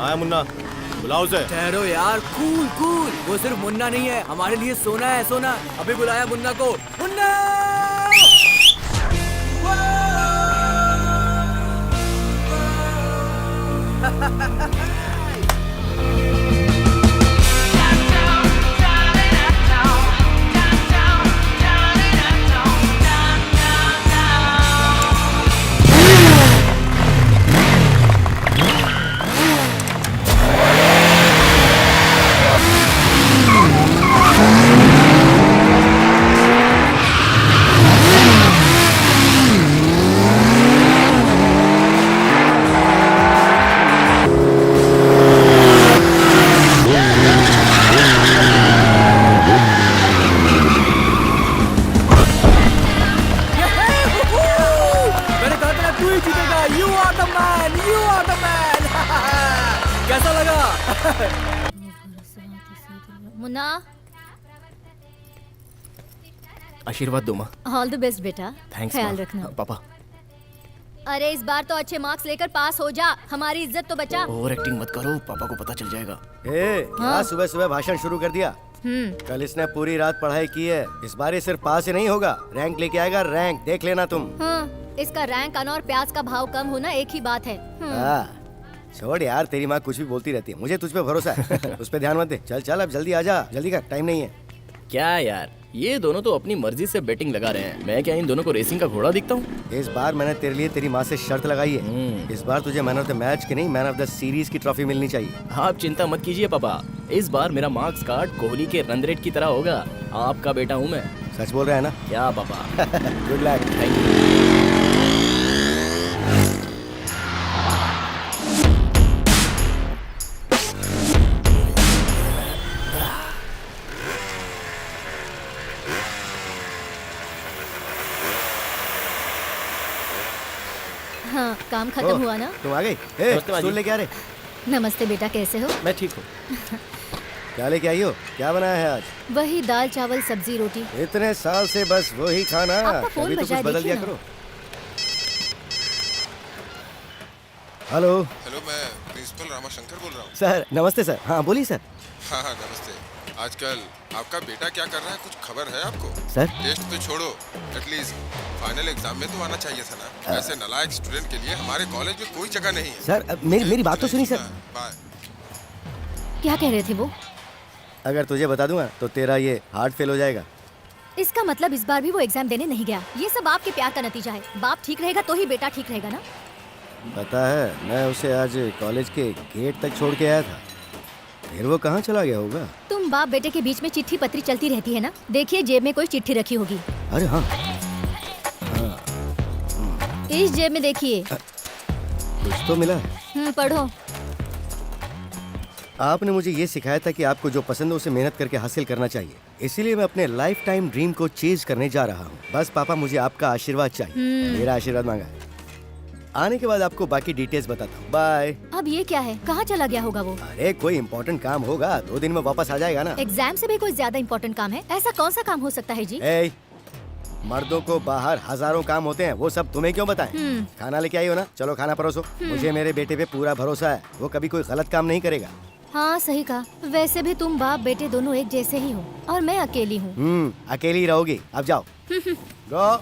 कहाँ है मुन्ना? बुलाओ उसे। ठहरो यार, कूल कूल। वो सिर्फ मुन्ना नहीं है, हमारे लिए सोना है सोना। अभी बुलाया मुन्ना को। मुन्ना! कैसा लगा? मुन्ना, आशीर्वाद दो माँ। ऑल द बेस्ट बेटा। थैंक्स ख्याल माँ। रखना। पापा अरे इस बार तो अच्छे मार्क्स लेकर पास हो जा, हमारी इज्जत तो बचा। ओवर एक्टिंग मत करो, पापा को पता चल जाएगा। क्या सुबह सुबह भाषण शुरू कर दिया? कल इसने पूरी रात पढ़ाई की है। इस बार ये सिर्फ पास ही नहीं होगा, रैंक लेके आएगा। रैंक देख लेना तुम। इसका रैंक आना और प्याज का भाव कम होना एक ही बात है। छोड़ यार, तेरी माँ कुछ भी बोलती रहती है। मुझे तुझ पे भरोसा है। उस पे ध्यान मत दे। चल चल अब जल्दी आजा, जल्दी कर, टाइम नहीं है। क्या यार, ये दोनों तो अपनी मर्जी से बेटिंग लगा रहे हैं। मैं क्या इन दोनों को रेसिंग का घोड़ा दिखता हूँ? इस बार मैंने तेरे लिए तेरी माँ से शर्त लगाई है। इस बार तुझे मैन ऑफ द मैच की नहीं, मैन ऑफ द सीरीज की ट्रॉफी मिलनी चाहिए। आप चिंता मत कीजिए पापा, इस बार मेरा मार्क्स कार्ड कोहली के रन रेट की तरह होगा। आपका बेटा हूँ मैं। सच बोल रहा है ना? क्या पापा? Good luck. Thank you. हाँ, काम खत्म हुआ ना? तुम आ गई? स्टूल लेके आ रहे? नमस्ते बेटा, कैसे हो? मैं ठीक हूँ। क्या लेके आई हो? क्या बनाया है आज? वही दाल चावल सब्जी रोटी। इतने साल से बस वही खाना। आपका फोन कभी तो बजा है, कुछ बदल देखिए दिया ना। करो। हेलो हेलो, मैं प्रिंसिपल रामाशंकर बोल रहा हूँ। सर। नमस्ते सर। हाँ बोलिए सर। हाँ हाँ नमस्ते। आजकल आपका बेटा क्या कर रहा है, कुछ खबर है आपको? सर टेस्ट तो छोड़ो, एटलीस्ट फाइनल एग्जाम में तो आना चाहिए था ना। ऐसे नालायक स्टूडेंट के लिए हमारे कॉलेज में कोई जगह नहीं है। सर मेरी बात तो सुनिए सर। बाय। क्या कह रहे थे वो? अगर तुझे बता दूंगा तो तेरा ये हार्ट फेल हो जाएगा। इसका मतलब इस बार भी वो एग्जाम देने नहीं गया। ये सब आपके प्यार का नतीजा है। बाप ठीक रहेगा तो ही बेटा ठीक रहेगा ना। पता है, मैं उसे आज कॉलेज के गेट तक छोड़ के आया था, फिर वो कहाँ चला गया होगा। तुम बाप बेटे के बीच में चिट्ठी पत्री चलती रहती है ना। देखिए जेब में कोई चिट्ठी रखी होगी। अरे हाँ, इस जेब में देखिए। कुछ तो मिला है। पढ़ो। आपने मुझे ये सिखाया था कि आपको जो पसंद है उसे मेहनत करके हासिल करना चाहिए। इसीलिए मैं अपने लाइफ टाइम ड्रीम को चेज करने जा रहा हूँ। बस पापा, मुझे आपका आशीर्वाद चाहिए। मेरा आशीर्वाद मांगा है। आने के बाद आपको बाकी डिटेल्स बताता हूँ। बाय। अब ये क्या है? कहाँ चला गया होगा वो? अरे कोई इम्पोर्टेंट काम होगा, 2 दिन में वापस आ जाएगा ना। एग्जाम से भी कोई ज्यादा इम्पोर्टेंट काम है? ऐसा कौन सा काम हो सकता है जी? मर्दों को बाहर हजारों काम होते हैं, वो सब तुम्हें क्यों बताएं? खाना लेके आई हो ना, चलो खाना परोसो। मुझे मेरे बेटे पे पूरा भरोसा है, वो कभी कोई गलत काम नहीं करेगा। हाँ सही कहा। वैसे भी तुम बाप बेटे दोनों एक जैसे ही हो और मैं अकेली हूँ। अकेली रहोगी। अब जाओ। गो।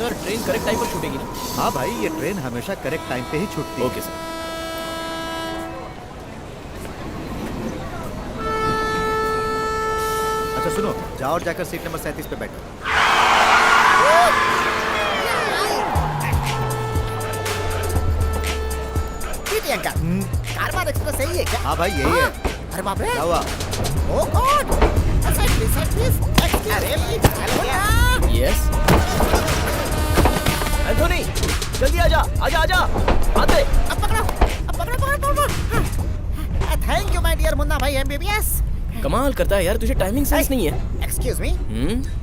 सर ट्रेन करेक्ट टाइम पर छूटेगी ना? हाँ भाई, ये ट्रेन हमेशा करेक्ट टाइम पे ही छूटती है। Okay sir. अच्छा सुनो, जाओ और जाकर सीट नंबर 37 पे बैठो। कारवार एक्सप्रेस सही है क्या? हाँ भाई यही है। अरे बाप रे! क्या हुआ? Oh God! Side please. अरे यस। एंथोनी, जल्दी आजा, आजा आजा। आते। अब पकड़ो। Thank you my dear Munna Bhai MBBS. कमाल करता है यार, तुझे टाइमिंग सेंस नहीं है। एक्सक्यूज मी,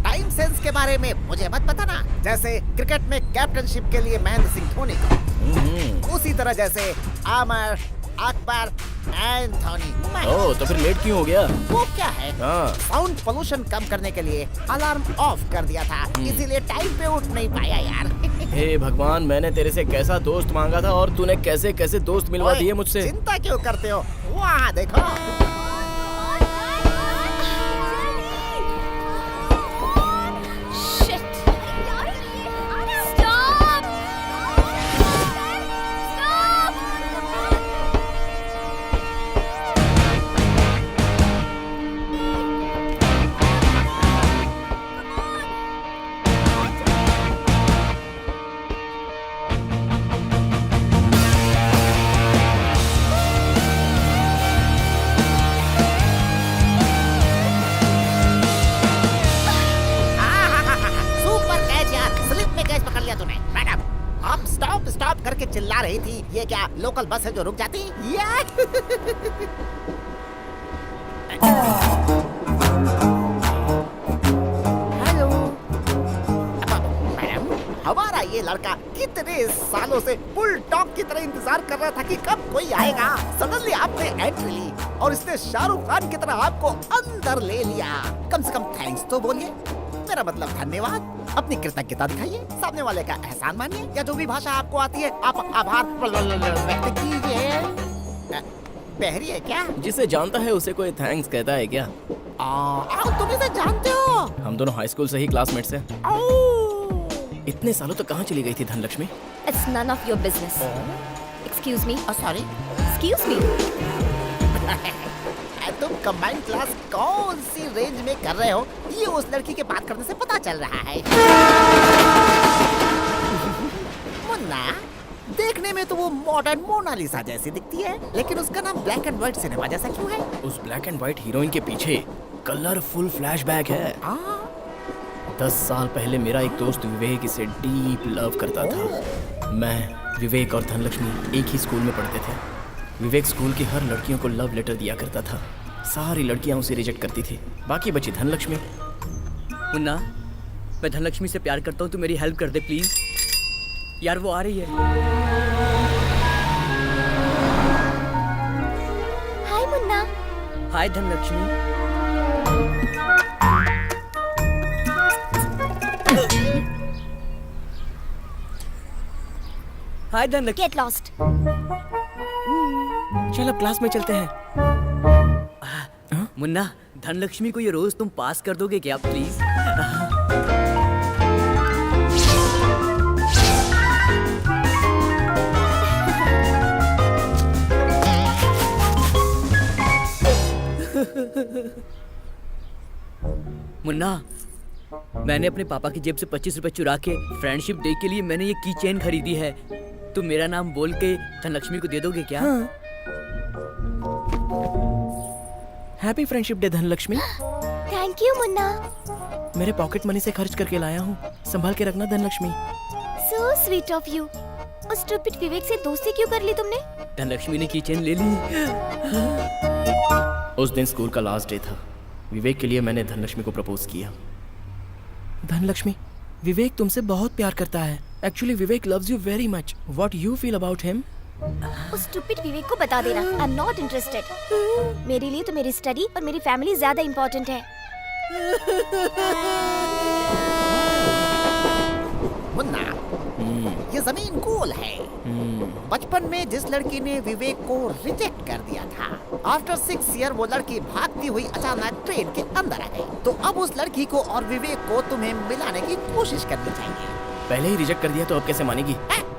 टाइम सेंस के बारे में मुझे मत बताना। जैसे क्रिकेट में कैप्टनशिप के लिए महेंद्र सिंह धोनी को, उसी तरह जैसे आमर, अकबर, एंथोनी। ओह, तो फिर लेट क्यों हो गया? वो क्या है, हाँ। साउंड पोल्यूशन कम करने के लिए अलार्म ऑफ कर दिया था, इसीलिए टाइम पे उठ नहीं पाया यार। हे भगवान, मैंने तेरे से कैसा दोस्त मांगा था और तूने कैसे कैसे दोस्त मिलवा ओए, दिए मुझसे। चिंता क्यों करते हो? वहाँ देखो। सुपर कैच यार, स्लिप में कैच पकड़ लिया तूने। मैडम, आप स्टॉप स्टॉप करके चिल्ला रही थी, ये क्या लोकल बस है जो रुक जाती? हेलो मैडम, हमारा ये लड़का कितने सालों से बुल डॉग की तरह इंतजार कर रहा था कि कब कोई आएगा। सडनली आपने एंट्री ली और इसने शाहरुख खान की तरह आपको अंदर ले लिया। कम से कम थैंक्स तो बोलिए, मेरा मतलब धन्यवाद। अपनी कृतज्ञता दिखाइए, सामने वाले का एहसान मानिए, या जो भी भाषा आपको आती है आप आभार व्यक्त कीजिए। बहरी है क्या? जिसे जानता है उसे कोई थैंक्स कहता है क्या? तुम इसे जानते हो? हम दोनों हाई स्कूल से ही क्लासमेट्स हैं। इतने सालों तक कहाँ चली गई थी Dhanlaxmi? It's none of your business. Excuse me. Sorry, Excuse me. तुम कंबाइंड क्लास कौन सी रेंज में कर रहे हो, ये उस लड़की के बात करने से पता चल रहा है। मुन्ना, देखने में तो वो मॉडर्न मोनालिसा जैसी दिखती है, लेकिन उसका नाम ब्लैक एंड व्हाइट सिनेमा जैसा क्यों है? उस ब्लैक एंड व्हाइट हीरोइन के पीछे कलरफुल फ्लैशबैक है। 10 साल पहले मेरा एक दोस्त विवेक इसे डीप लव करता था। मैं, विवेक और धनलक्ष्मी एक ही स्कूल में पढ़ते थे। विवेक स्कूल की हर लड़कियों को लव लेटर दिया करता था। सारी लड़कियां उसे रिजेक्ट करती थी, बाकी बची धनलक्ष्मी। मुन्ना, मैं धनलक्ष्मी से प्यार करता हूँ, तू मेरी हेल्प कर दे प्लीज। यार वो आ रही है। हाय मुन्ना। हाय धनलक्ष्मी। हाय धनलक्ष्मी। Get lost. चल अब क्लास में चलते हैं। मुन्ना, धनलक्ष्मी को ये रोज तुम पास कर दोगे क्या प्लीज? मुन्ना, मैंने अपने पापा की जेब से 25 रुपए चुरा के फ्रेंडशिप डे के लिए मैंने ये की चेन खरीदी है। तुम मेरा नाम बोल के धनलक्ष्मी को दे दोगे क्या? Happy friendship day Dhanlaxmi. Thank you Munna. मेरे पॉकेट मनी से खर्च करके लाया हूँ, संभाल के रखना Dhanlaxmi. So sweet of you. उस stupid विवेक से दोस्ती क्यों कर ली तुमने? धनलक्ष्मी ने की चेन ले ली। उस दिन स्कूल का लास्ट डे था। विवेक के लिए मैंने धनलक्ष्मी को प्रपोज किया। धनलक्ष्मी, विवेक तुमसे बहुत प्यार करता है। Actually Vivek loves you very much. What you feel about him? उस stupid विवेक को बता देना आई एम नॉट इंटरेस्टेड। मेरे लिए तो मेरी स्टडी और मेरी फैमिली ज्यादा इम्पोर्टेंट है। मुन्ना, ये जमीन गोल है। बचपन में जिस लड़की ने विवेक को रिजेक्ट कर दिया था, आफ्टर 6 ईयर वो लड़की भागती हुई अचानक ट्रेन के अंदर आ गई। तो अब उस लड़की को और विवेक को तुम्हें मिलाने की कोशिश करनी चाहिए। पहले ही रिजेक्ट कर दिया तो अब कैसे मानेगी?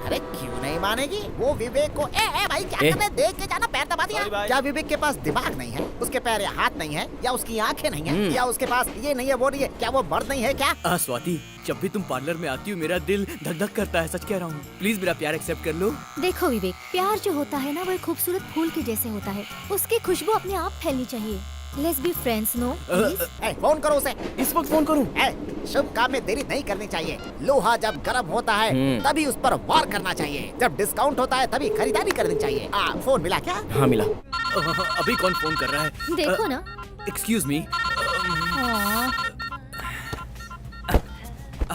अरे क्यों नहीं मानेगी? वो विवेक को ए भाई क्या ए? करने, देख के जाना, पैर दबा दिया। क्या विवेक के पास दिमाग नहीं है? उसके पैर या हाथ नहीं है? या उसकी आंखें नहीं है? या उसके पास ये नहीं है वो नहीं है? क्या वो मर्द नहीं है क्या? स्वाति, जब भी तुम पार्लर में आती हो मेरा दिल धक धक करता है, सच कह रहा हूँ। प्लीज मेरा प्यार एक्सेप्ट कर लो। देखो विवेक, प्यार जो होता है ना वो एक खूबसूरत फूल के जैसे होता है। उसकी खुशबू अपने आप फैलनी चाहिए। Let's be friends, no? Phone करो उसे। इस वक्त फोन करूं? शुभ काम में देरी नहीं करनी चाहिए। लोहा जब गर्म होता है तभी उस पर वार करना चाहिए। जब डिस्काउंट होता है तभी खरीदारी करनी चाहिए। फोन मिला क्या? हाँ मिला। अभी कौन फोन कर रहा है? देखो ना। Excuse me.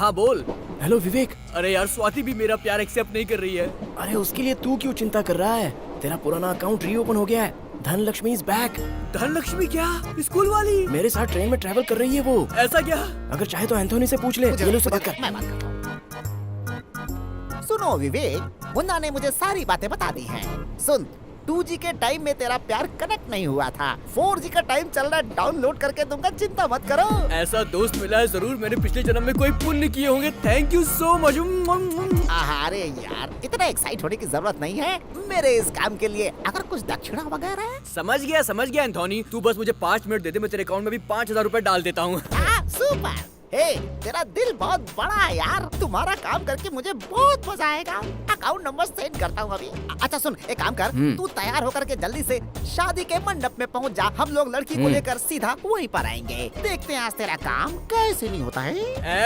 हाँ बोल। हेलो विवेक। अरे यार स्वाति भी मेरा प्यार एक्सेप्ट नहीं कर रही है। अरे उसके लिए तू क्यों चिंता कर रहा है? तेरा पुराना अकाउंट रीओपन हो गया है। Dhanlaxmi is back. धनलक्ष्मी क्या? स्कूल वाली? मेरे साथ ट्रेन में ट्रैवल कर रही है वो। ऐसा क्या? अगर चाहे तो एंथोनी से पूछ ले। ये लो से बात कर। मैं बात करता हूँ। सुनो विवेक, मुन्ना ने मुझे सारी बातें बता दी हैं। सुन, 2G के टाइम में तेरा प्यार कनेक्ट नहीं हुआ था। 4G का टाइम चल रहा है, डाउनलोड करके दूंगा, चिंता मत करो। ऐसा दोस्त मिला है जरूर मैंने पिछले जन्म में कोई पुण्य किए होंगे। Thank you so much. अरे यार, इतना एक्साइट होने की जरूरत नहीं है। मेरे इस काम के लिए अगर कुछ दक्षिणा वगैरह है? समझ गया एंथोनी। तू बस मुझे 5 मिनट दे दे, मैं तेरे अकाउंट में भी 5,000 रुपए डाल देता हूँ। सुपर। हे, तेरा दिल बहुत बड़ा है यार। तुम्हारा काम करके मुझे बहुत मजा आएगा। अकाउंट नंबर सेंड करता हूँ अभी। अच्छा सुन, एक काम कर, तू तैयार होकर के जल्दी से शादी के मंडप में पहुँच जा। हम लोग लड़की को लेकर सीधा वहीं पर आएंगे। देखते हैं आज तेरा काम कैसे नहीं होता है।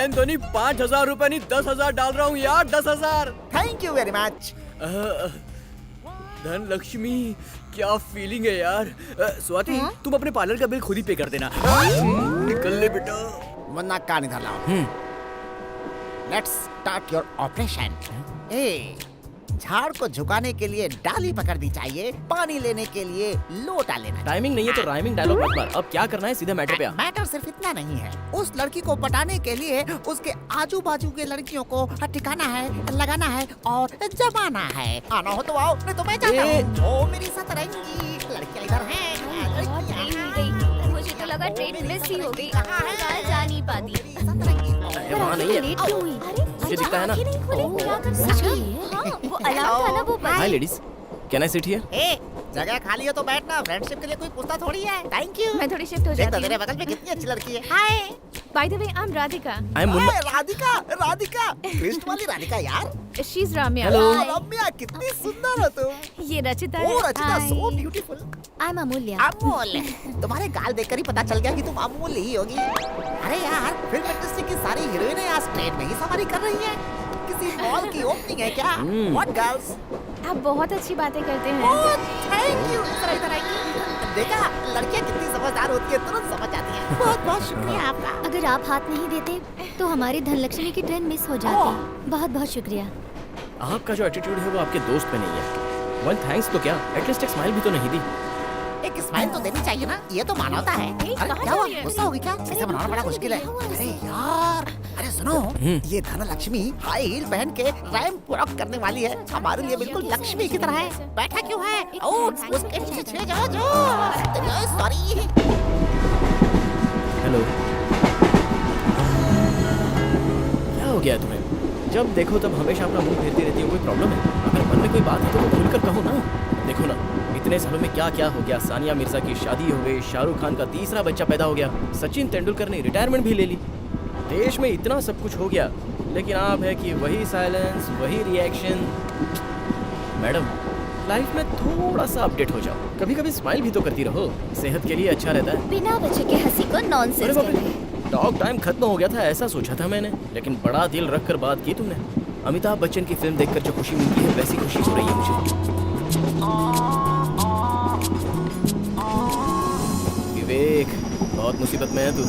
एंथोनी 5,000 रुपए नहीं 10,000 डाल रहा हूँ यार, 10,000। Thank you very much. Dhanlaxmi, क्या फीलिंग है यार। स्वाति, तुम अपने पार्लर का बिल खुद ही पे कर देना। निकल ले बेटा। मुन्ना कान इधर लाओ। Let's start your operation. ए, झाड़ को झुकाने के लिए डाली पकड़ दी चाहिए, पानी लेने के लिए लोटा लेना। टाइमिंग नहीं है तो राइमिंग डायलॉग मत मार। अब क्या करना है, सीधे मैटर पे आ। मैटर सिर्फ इतना नहीं है। उस लड़की को पटाने के लिए उसके आजू बाजू के लड़कियों को ठिकाना है, लगाना है और जमाना है। आना हो तो आओ, नहीं तो मैं जाता हूँ। ओ मेरी सतरंगी लड़कियां इधर हैं। मुझे तो लगा ट्रेन मिस ही हो गई। जा नहीं पाती। वहाँ नहीं है। लेट क्यों हुई? अरे मुझे दिखता है ना। क्या कर सकती है? हाँ, वो अलार्म था ना वो बंद। Hi ladies, can I sit here? ए, जगह खाली हो तो बैठना। फ्रेंडशिप के लिए कोई पूछता थोड़ी है। Thank you. मैं थोड़ी शिफ्ट हो देख तो जाती तेरे हूँ। बगल में कितनी अच्छी लड़की है। Hi. By the way, I am Radhika. I am Munna. Hi, Radhika, Radhika, twist वाली राधिका यार। She is Ramya. Hello. Ramya, कितनी सुंदर हो तुम। ये रचिता ओ है। Rachita, so beautiful. I am Amulya. Amulya, तुम्हारे गाल देखकर ही पता चल गया कि तुम अमूल्य ही होगी। अरे यार, फिल्म इंडस्ट्री की सारी हीरोइनें आज ट्रेन में ही सवारी कर रही हैं। किसी मॉल की ओपनिंग है क्या? What girls? आप बहुत अच्छी बातें करते हैं। Oh, thank you. इधर आइए। देखा, लड़कियां कितनी समझदार होती है, तुरंत समझ जाती है। बहुत बहुत शुक्रिया आपका। अगर आप हाथ नहीं देते तो हमारी धनलक्ष्मी की ट्रेन मिस हो जाती। बहुत बहुत शुक्रिया। आपका जो एटीट्यूड है वो आपके दोस्त पे नहीं है। वन थैंक्स तो क्या, एटलीस्ट एक स्माइल भी तो नहीं दी। एक स्माइल तो देनी चाहिए ना, ये तो मानवता है। अरे क्या हुआ, गुस्सा होगी क्या? इसे मनाना बड़ा मुश्किल है। अरे यार, अरे सुनो, ये धनलक्ष्मी हाई हील पहन के रैंप वॉक करने वाली है। हमारे लिए बिल्कुल लक्ष्मी की तरह है। बैठा क्यों है? ओह, उसके पीछे जो सॉरी। हेलो, क्या हो गया तुम्हें? जब देखो तब हमेशा अपना मुंह फेरती रहती हो। कोई प्रॉब्लम है? अगर मन में कोई बात है तो वो खुलकर कहो ना। देखो ना, इतने सालों में क्या क्या हो गया। सानिया मिर्जा की शादी हो गई, शाहरुख खान का तीसरा बच्चा पैदा हो गया, सचिन तेंदुलकर ने रिटायरमेंट भी ले ली। देश में इतना सब कुछ हो गया, लेकिन आप है कि वही साइलेंस, वही रिएक्शन। मैडम, लाइफ में थोड़ा सा अपडेट हो जाओ। कभी कभी स्माइल भी तो करती रहो, सेहत के लिए अच्छा रहता है। बिना वजह के हंसी को अरे नॉनसेंस बाप कहते रे, हैं। टॉक टाइम खत्म हो गया था ऐसा सोचा था मैंने, लेकिन बड़ा दिल रख कर बात की तुमने। अमिताभ बच्चन की फिल्म देखकर जो खुशी मिलती है वैसी खुशी हो रही है मुझे। विवेक, बहुत मुसीबत में है तू।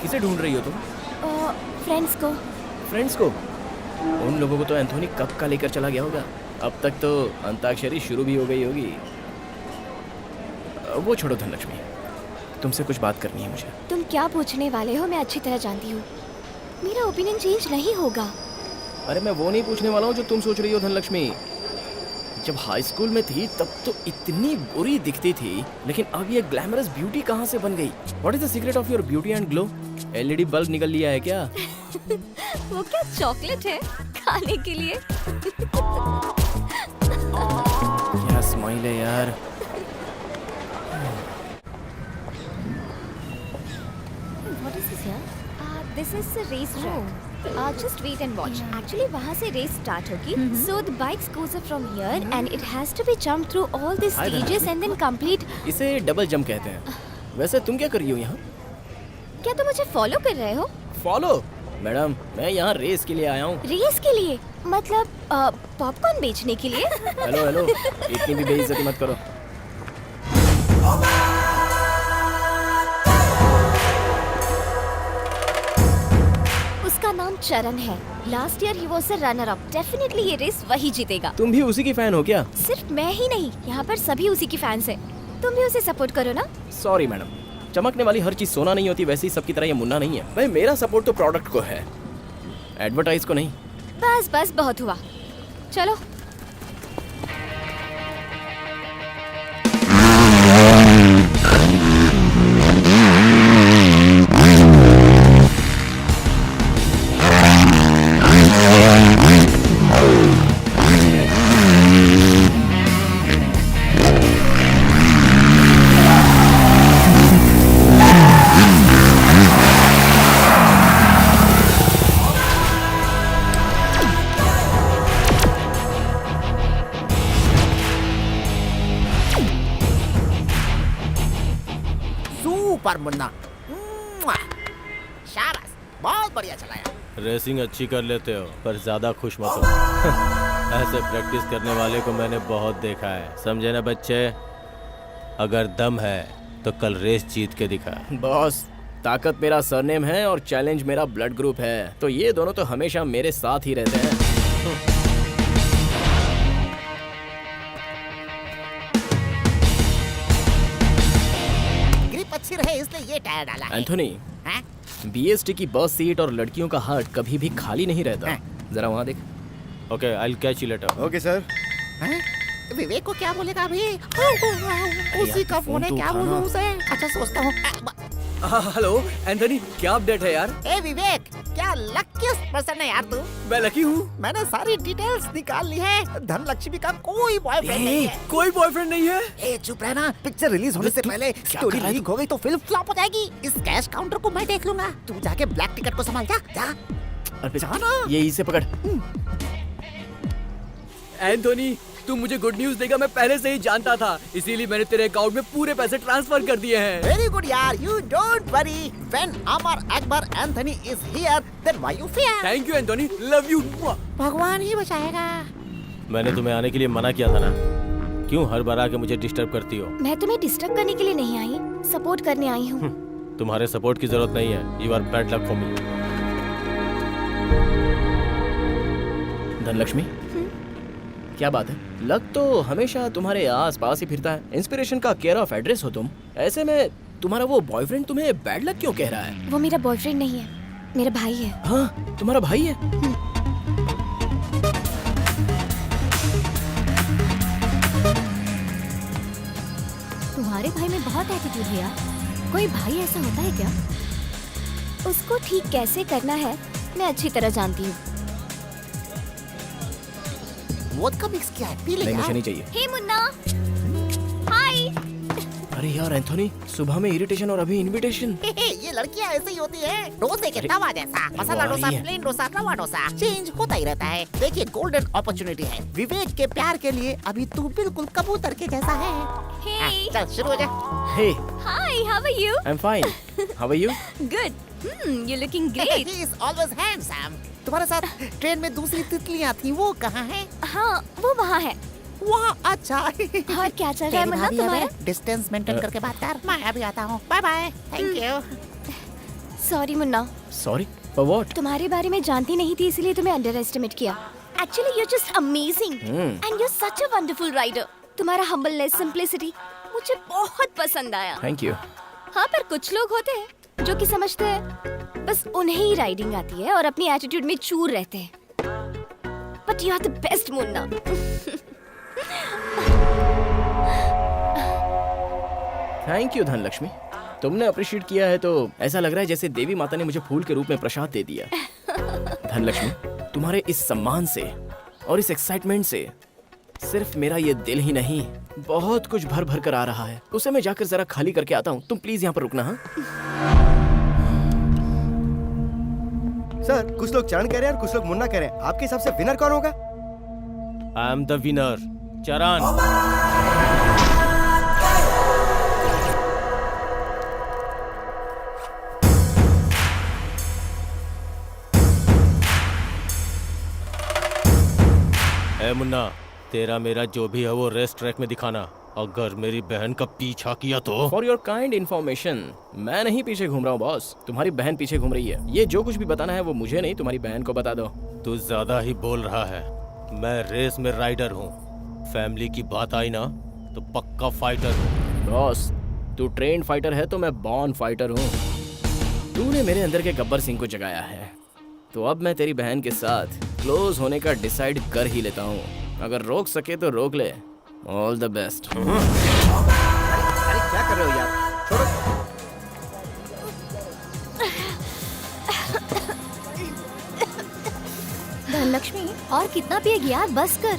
किसे ढूंढ रही हो तुम? फ्रेंड्स को। फ्रेंड्स को? उन लोगों को तो एंथोनी कब का लेकर चला गया होगा। अब तक तो अंताक्षरी शुरू भी हो गई होगी। वो छोड़ो धनलक्ष्मी, तुमसे कुछ बात करनी है मुझे। तुम क्या पूछने वाले हो मैं अच्छी तरह जानती हूँ। मेरा ओपिनियन चेंज नहीं होगा। अरे मैं वो नहीं पूछने वाला हूँ जो तुम सोच रही हो धनलक्ष्मी। जब हाई स्कूल में थी तब तो इतनी बुरी दिखती थी, लेकिन अब ये ग्लैमरस ब्यूटी कहाँ से बन गई? What is the secret of your beauty and glow? LED bulb निकल लिया है क्या? वो क्या चॉकलेट है खाने के लिए? क्या स्माइल है यार। What is this here? This is the race track. Just wait and watch. Actually, वहाँ से race start होगी. So the bikes goes up from here and it has to be jumped through all the Hi, stages and then complete. इसे double jump कहते हैं। वैसे तुम क्या कर रही हो यहाँ? क्या तुम मुझे फॉलो कर रहे हो? फॉलो? मैडम, मैं यहाँ रेस के लिए आया हूँ। रेस के लिए? मतलब पॉपकॉर्न बेचने के लिए? हेलो हेलो, इतनी भी बेइज्जती मत करो। उसका नाम चरण है। Last year he was a runner up. Definitely ये रेस वही जीतेगा। तुम भी उसी की फैन हो क्या? सिर्फ मैं ही नहीं, यहाँ पर सभी उसी की फैंस हैं। तुम भी उसे सपोर्ट करो ना। सॉरी मैडम, चमकने वाली हर चीज सोना नहीं होती, वैसे ही सबकी तरह ये मुन्ना नहीं है। भाई मेरा सपोर्ट तो प्रोडक्ट को है, एडवर्टाइज को नहीं। बस बस बहुत हुआ, चलो। सुपर मुन्ना, मुआ। शाबाश, बहुत बढ़िया चलाया। रेसिंग अच्छी कर लेते हो पर ज्यादा खुश मत हो। ऐसे प्रैक्टिस करने वाले को मैंने बहुत देखा है, समझे ना बच्चे? अगर दम है तो कल रेस जीत के दिखा। बॉस, ताकत मेरा सरनेम है और चैलेंज मेरा ब्लड ग्रुप है, तो ये दोनों तो हमेशा मेरे साथ ही रहते हैं। ग्रिप अच्छी रहे इसलिए ये टायर डाला है। एंथोनी, हैं? बीएसटी की बस सीट और लड़कियों का हार्ट कभी भी खाली नहीं रहता। जरा वहाँ देख। Okay, I will catch you later. Okay sir. हैं? विवेक को क्या बोलेगा अभी? उसी का फोन है, फोन तो क्या बोलूं उठाना। उसे? अच्छा सोचता हूँ। हेलो एंथनी, क्या अपडेट है यार? ए विवेक, क्या लकीस्ट पर्सन है यार तू। मैं लकी हूँ। मैंने सारी डिटेल्स निकाल ली है। धनलक्ष्मी का कोई बॉयफ्रेंड नहीं है। कोई बॉयफ्रेंड नहीं है? ए चुप रहना, पिक्चर रिलीज होने से पहले स्टोरी लीक हो गई तो फिल्म फ्लॉप हो जाएगी। इस कैश काउंटर को मैं देख लूंगा, तू जाके ब्लैक टिकट को संभाल जा। जा अरे जाना। ये इसे पकड़। एंथोनी, तू मुझे गुड न्यूज देगा मैं पहले से ही जानता था, इसीलिए मैंने तेरे अकाउंट में पूरे पैसे ट्रांसफर कर दिए हैं। वेरी गुड यार, you don't worry. When Amar Akbar Anthony is here, then why you fear? Thank you Anthony, love you. भगवान ही बचाएगा। मैंने तुम्हें आने के लिए मना किया था ना, क्यों हर बार आके मुझे डिस्टर्ब करती हो? मैं तुम्हें डिस्टर्ब करने के लिए नहीं आई, सपोर्ट करने आई हूँ। तुम्हारे सपोर्ट की जरूरत नहीं है। You are bad luck for me. Dhanlakshmi, क्या बात है? लक तो हमेशा तुम्हारे आस पास ही फिरता है। इंस्पिरेशन का केयर ऑफ एड्रेस हो तुम। ऐसे में तुम्हारा वो बॉयफ्रेंड तुम्हें बैड लक क्यों कह रहा है? वो मेरा बॉयफ्रेंड नहीं है, मेरा भाई है। हाँ, तुम्हारा भाई है? तुम्हारे भाई में बहुत एटीट्यूड है यार। कोई भाई ऐसा होता है क्या? उसको ठीक कैसे करना है मैं अच्छी तरह जानती हूँ। वोदका मिक्स किया है, पी ले नहीं, मुझे यार। नहीं चाहिए। हे मुन्ना, हाय। अरे यार एंथोनी, सुबह में इरिटेशन और अभी इनविटेशन। ये लड़कियां ऐसे ही होती है, डोसे के तवा जैसा। मसाला वो आ डोसा, रही है। प्लेन डोसा, रवा डोसा, चेंज होता ही रहता है। देखिए, गोल्डन अपॉर्चुनिटी है। विवेक के प्यार के लिए अभी तू बिल्कुल कबूतर के जैसा है। हे, चल शुरू हो जा। Hey, hi, how are you? I am fine. How are you? Good. You looking great. He is always handsome. तुम्हारे साथ ट्रेन में दूसरी तितलियां थी, वो कहाँ है? हाँ, वो वहाँ है। वहाँ, अच्छा। और क्या चल रहा है मुन्ना तुम्हारा? डिस्टेंस मेंटेन करके बात कर। मैं अभी आता हूँ। Bye bye. Thank you. Sorry Munna, sorry for what? तुम्हारे बारे में जानती नहीं थी इसलिए तुम्हें अंडर एस्टिमेट किया। Actually you just amazing and you such a wonderful rider. तुम्हारा हम्बलनेस, सिंप्लिसिटी मुझे बहुत पसंद आया। Thank you. हाँ, पर कुछ लोग होते हैं जो कि समझते हैं बस उन्हें ही राइडिंग आती है और अपनी एटीट्यूड में चूर रहते हैं। But you are the best Munna. Thank you Dhanlakshmi, तुमने अप्रिशिएट किया है तो ऐसा लग रहा है जैसे देवी माता ने मुझे फूल के रूप में प्रसाद दे दिया। धनलक्ष्मी, तुम्हारे इस सम्मान से और इस एक्साइटमेंट से सिर्फ मेरा ये दिल ही नहीं, बहुत कुछ भर भर कर आ रहा है। उसे मैं जाकर जरा खाली करके आता हूँ। तुम प्लीज यहाँ पर रुकना। हाँ सर, कुछ लोग चरण कह रहे हैं और कुछ लोग मुन्ना कह रहे हैं। आपके हिसाब से विनर कौन होगा? आई एम द विनर, चरण। ए मुन्ना, तेरा मेरा जो भी है वो रेस ट्रैक में दिखाना। अगर मेरी बहन का पीछा किया तो फॉर योर काइंड इन्फॉर्मेशन, मैं नहीं पीछे घूम रहा हूँ बॉस, तुम्हारी बहन पीछे घूम रही है। ये जो कुछ भी बताना है वो मुझे नहीं, तुम्हारी बहन को बता दो। तू ज्यादा ही बोल रहा है। मैं रेस में राइडर हूँ। फैमिली की बात आई ना तो पक्का फाइटर हूँ। बॉस, तू ट्रेन फाइटर है तो मैं बॉर्न फाइटर हूँ। तूने मेरे अंदर के गब्बर सिंह को जगाया है, तो अब मैं तेरी बहन के साथ क्लोज होने का डिसाइड कर ही लेता हूँ। अगर रोक सके तो रोक ले। All the best. अरे क्या कर रहे हो यार, छोड़ो। धनलक्ष्मी, और कितना पिएगी यार, बस कर।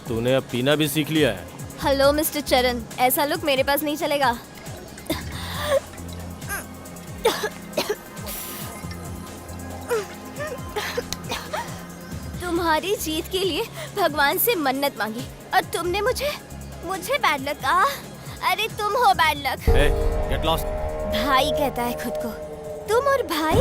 तूने अब पीना भी सीख लिया है। हेलो मिस्टर चरण, ऐसा लुक मेरे पास नहीं चलेगा। तुम्हारी जीत के लिए भगवान से मन्नत मांगी और तुमने मुझे बैड लक कहा। अरे तुम हो बैड लक। Get lost. भाई कहता है खुद को, तुम और भाई।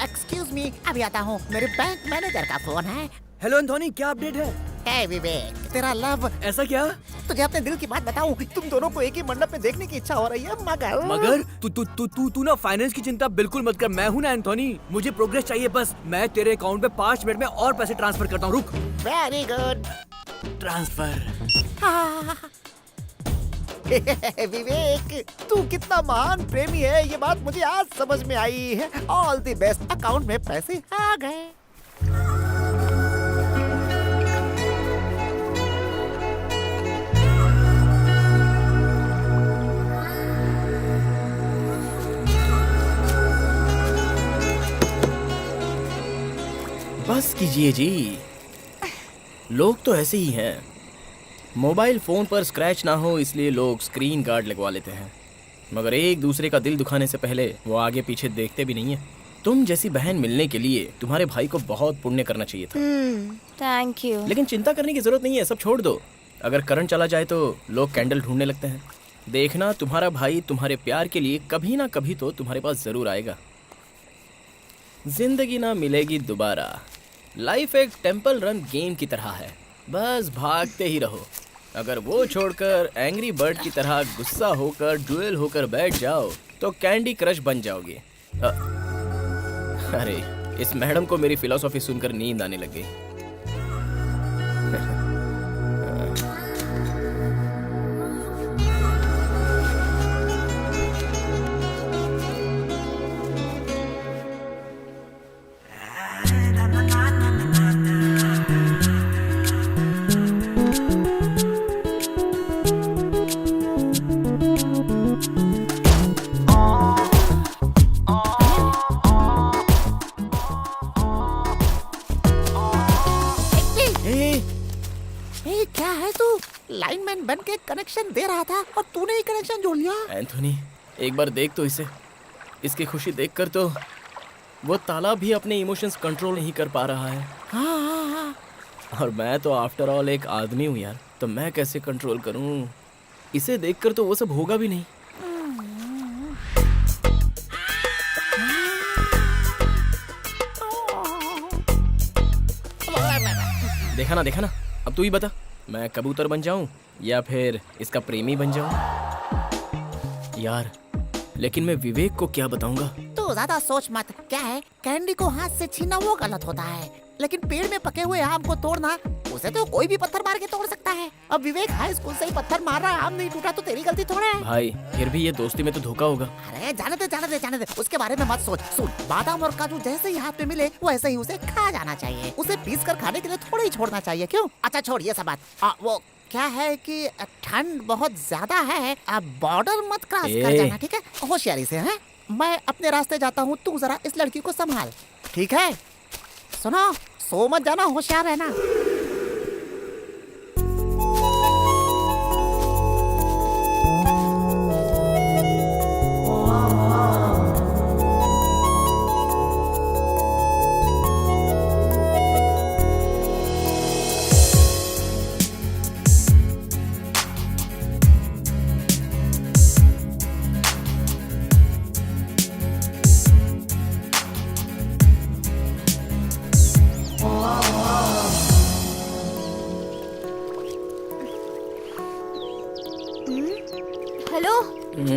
एक्सक्यूज मी, अभी आता हूँ। मेरे बैंक मैनेजर का फोन है। हेलो एंथोनी, क्या अपडेट है? हे विवेक, तेरा लव। ऐसा क्या? तुझे अपने दिल की बात बताऊं, तुम दोनों को एक ही मंडप में देखने की इच्छा हो रही है, मगर मगर तू ना फाइनेंस की चिंता बिल्कुल मत कर। मैं हूँ ना एंथोनी, मुझे प्रोग्रेस चाहिए बस। मैं तेरे अकाउंट में 5 मिनट में और पैसे ट्रांसफर करता हूँ। रुक। Very good. ट्रांसफर। विवेक, तू कितना महान प्रेमी है, ये बात मुझे आज समझ में आई है। All the best. अकाउंट में पैसे आ गए। बस कीजिए जी, लोग तो ऐसे ही हैं। मोबाइल फोन पर स्क्रैच ना हो इसलिए लोग स्क्रीन गार्ड लगवा लेते हैं, मगर एक दूसरे का दिल दुखाने से पहले वो आगे पीछे देखते भी नहीं है। तुम जैसी बहन मिलने के लिए तुम्हारे भाई को बहुत पुण्य करना चाहिए था। Thank you. लेकिन चिंता करने की जरूरत नहीं है, सब छोड़ दो। अगर करंट चला जाए तो लोग कैंडल ढूंढने लगते हैं। देखना, तुम्हारा भाई तुम्हारे प्यार के लिए कभी ना कभी तो तुम्हारे पास जरूर आएगा। जिंदगी ना मिलेगी दोबारा। लाइफ एक टेंपल रन गेम की तरह है, बस भागते ही रहो। अगर वो छोड़कर एंग्री बर्ड की तरह गुस्सा होकर ड्यूएल होकर बैठ जाओ तो कैंडी क्रश बन जाओगे। अरे, इस मैडम को मेरी फिलॉसफी सुनकर नींद आने लग गई। क्या है तू? लाइनमैन बन के कनेक्शन दे रहा था और तूने ही कनेक्शन जोड़ लिया। एंथोनी, एक बार देख तो इसे। इसकी खुशी देखकर तो वो ताला भी अपने इमोशंस कंट्रोल नहीं कर पा रहा है। हाँ। और मैं तो आफ्टर ऑल एक आदमी हूँ यार, तो मैं कैसे कंट्रोल करूँ? इसे देखकर तो वो सब होगा भी नहीं। देखा ना, अब तू ही बता, मैं कबूतर बन जाऊं या फिर इसका प्रेमी बन जाऊं? यार, लेकिन मैं विवेक को क्या बताऊंगा? तू ज्यादा सोच मत। क्या है, कैंडी को हाथ से छीनना वो गलत होता है, लेकिन पेड़ में पके हुए आम को तोड़ना, उसे तो कोई भी पत्थर मार के तोड़ सकता है। अब विवेक हाई स्कूल से ही पत्थर मार रहा है, आम नहीं टूटा तो तेरी गलती थोड़ा है। भाई, फिर भी ये दोस्ती में तो धोखा होगा। अरे जाने दे, उसके बारे में मत सोच। सुन, बादाम और काजू जैसे ही हाथ में मिले वैसे ही उसे खा जाना चाहिए। उसे पीस कर खाने के लिए थोड़ा ही छोड़ना चाहिए। क्यों? अच्छा छोड़ ये सब बात। वो क्या है कि ठंड बहुत ज्यादा है, अब बॉर्डर मत क्रॉस कर जाना, ठीक है? होशियारी से। हैं? मैं अपने रास्ते जाता हूँ, तू जरा इस लड़की को संभाल, ठीक है? सुनो, सो मत जाना, होशियार रहना।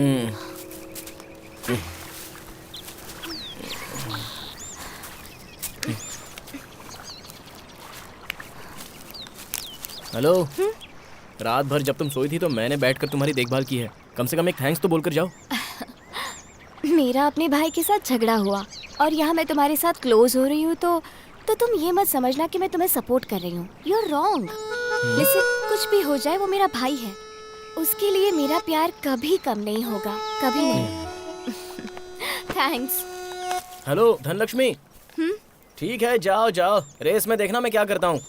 हेलो। रात भर जब तुम सोई थी तो मैंने बैठकर तुम्हारी देखभाल की है। कम से कम एक थैंक्स तो बोलकर जाओ। मेरा अपने भाई के साथ झगड़ा हुआ और यहाँ मैं तुम्हारे साथ क्लोज हो रही हूँ तो तुम ये मत समझना कि मैं तुम्हें सपोर्ट कर रही हूँ। You are wrong. लिसन, कुछ भी हो जाए वो मेरा भाई है। उसके लिए मेरा प्यार कभी कम नहीं होगा, कभी नहीं। थैंक्स। हेलो धनलक्ष्मी। ठीक है, जाओ जाओ, रेस में देखना मैं क्या करता हूँ।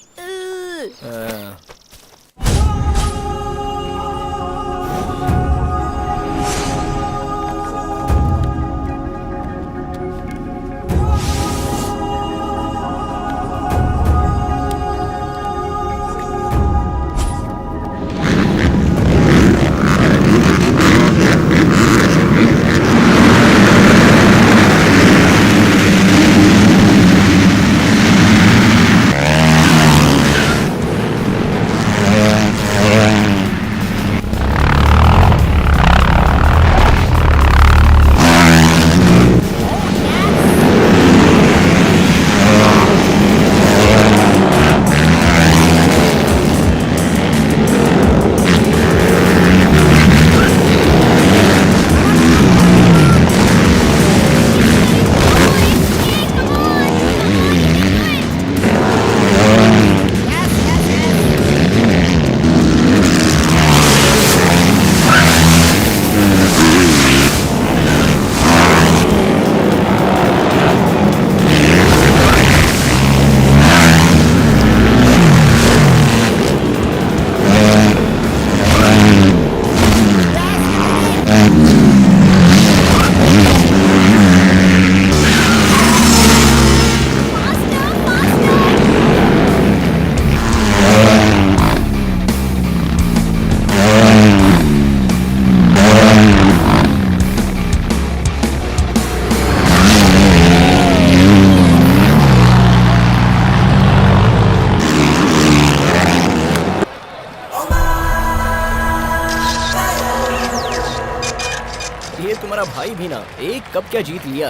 ये तुम्हारा भाई भी ना एक कप क्या जीत लिया,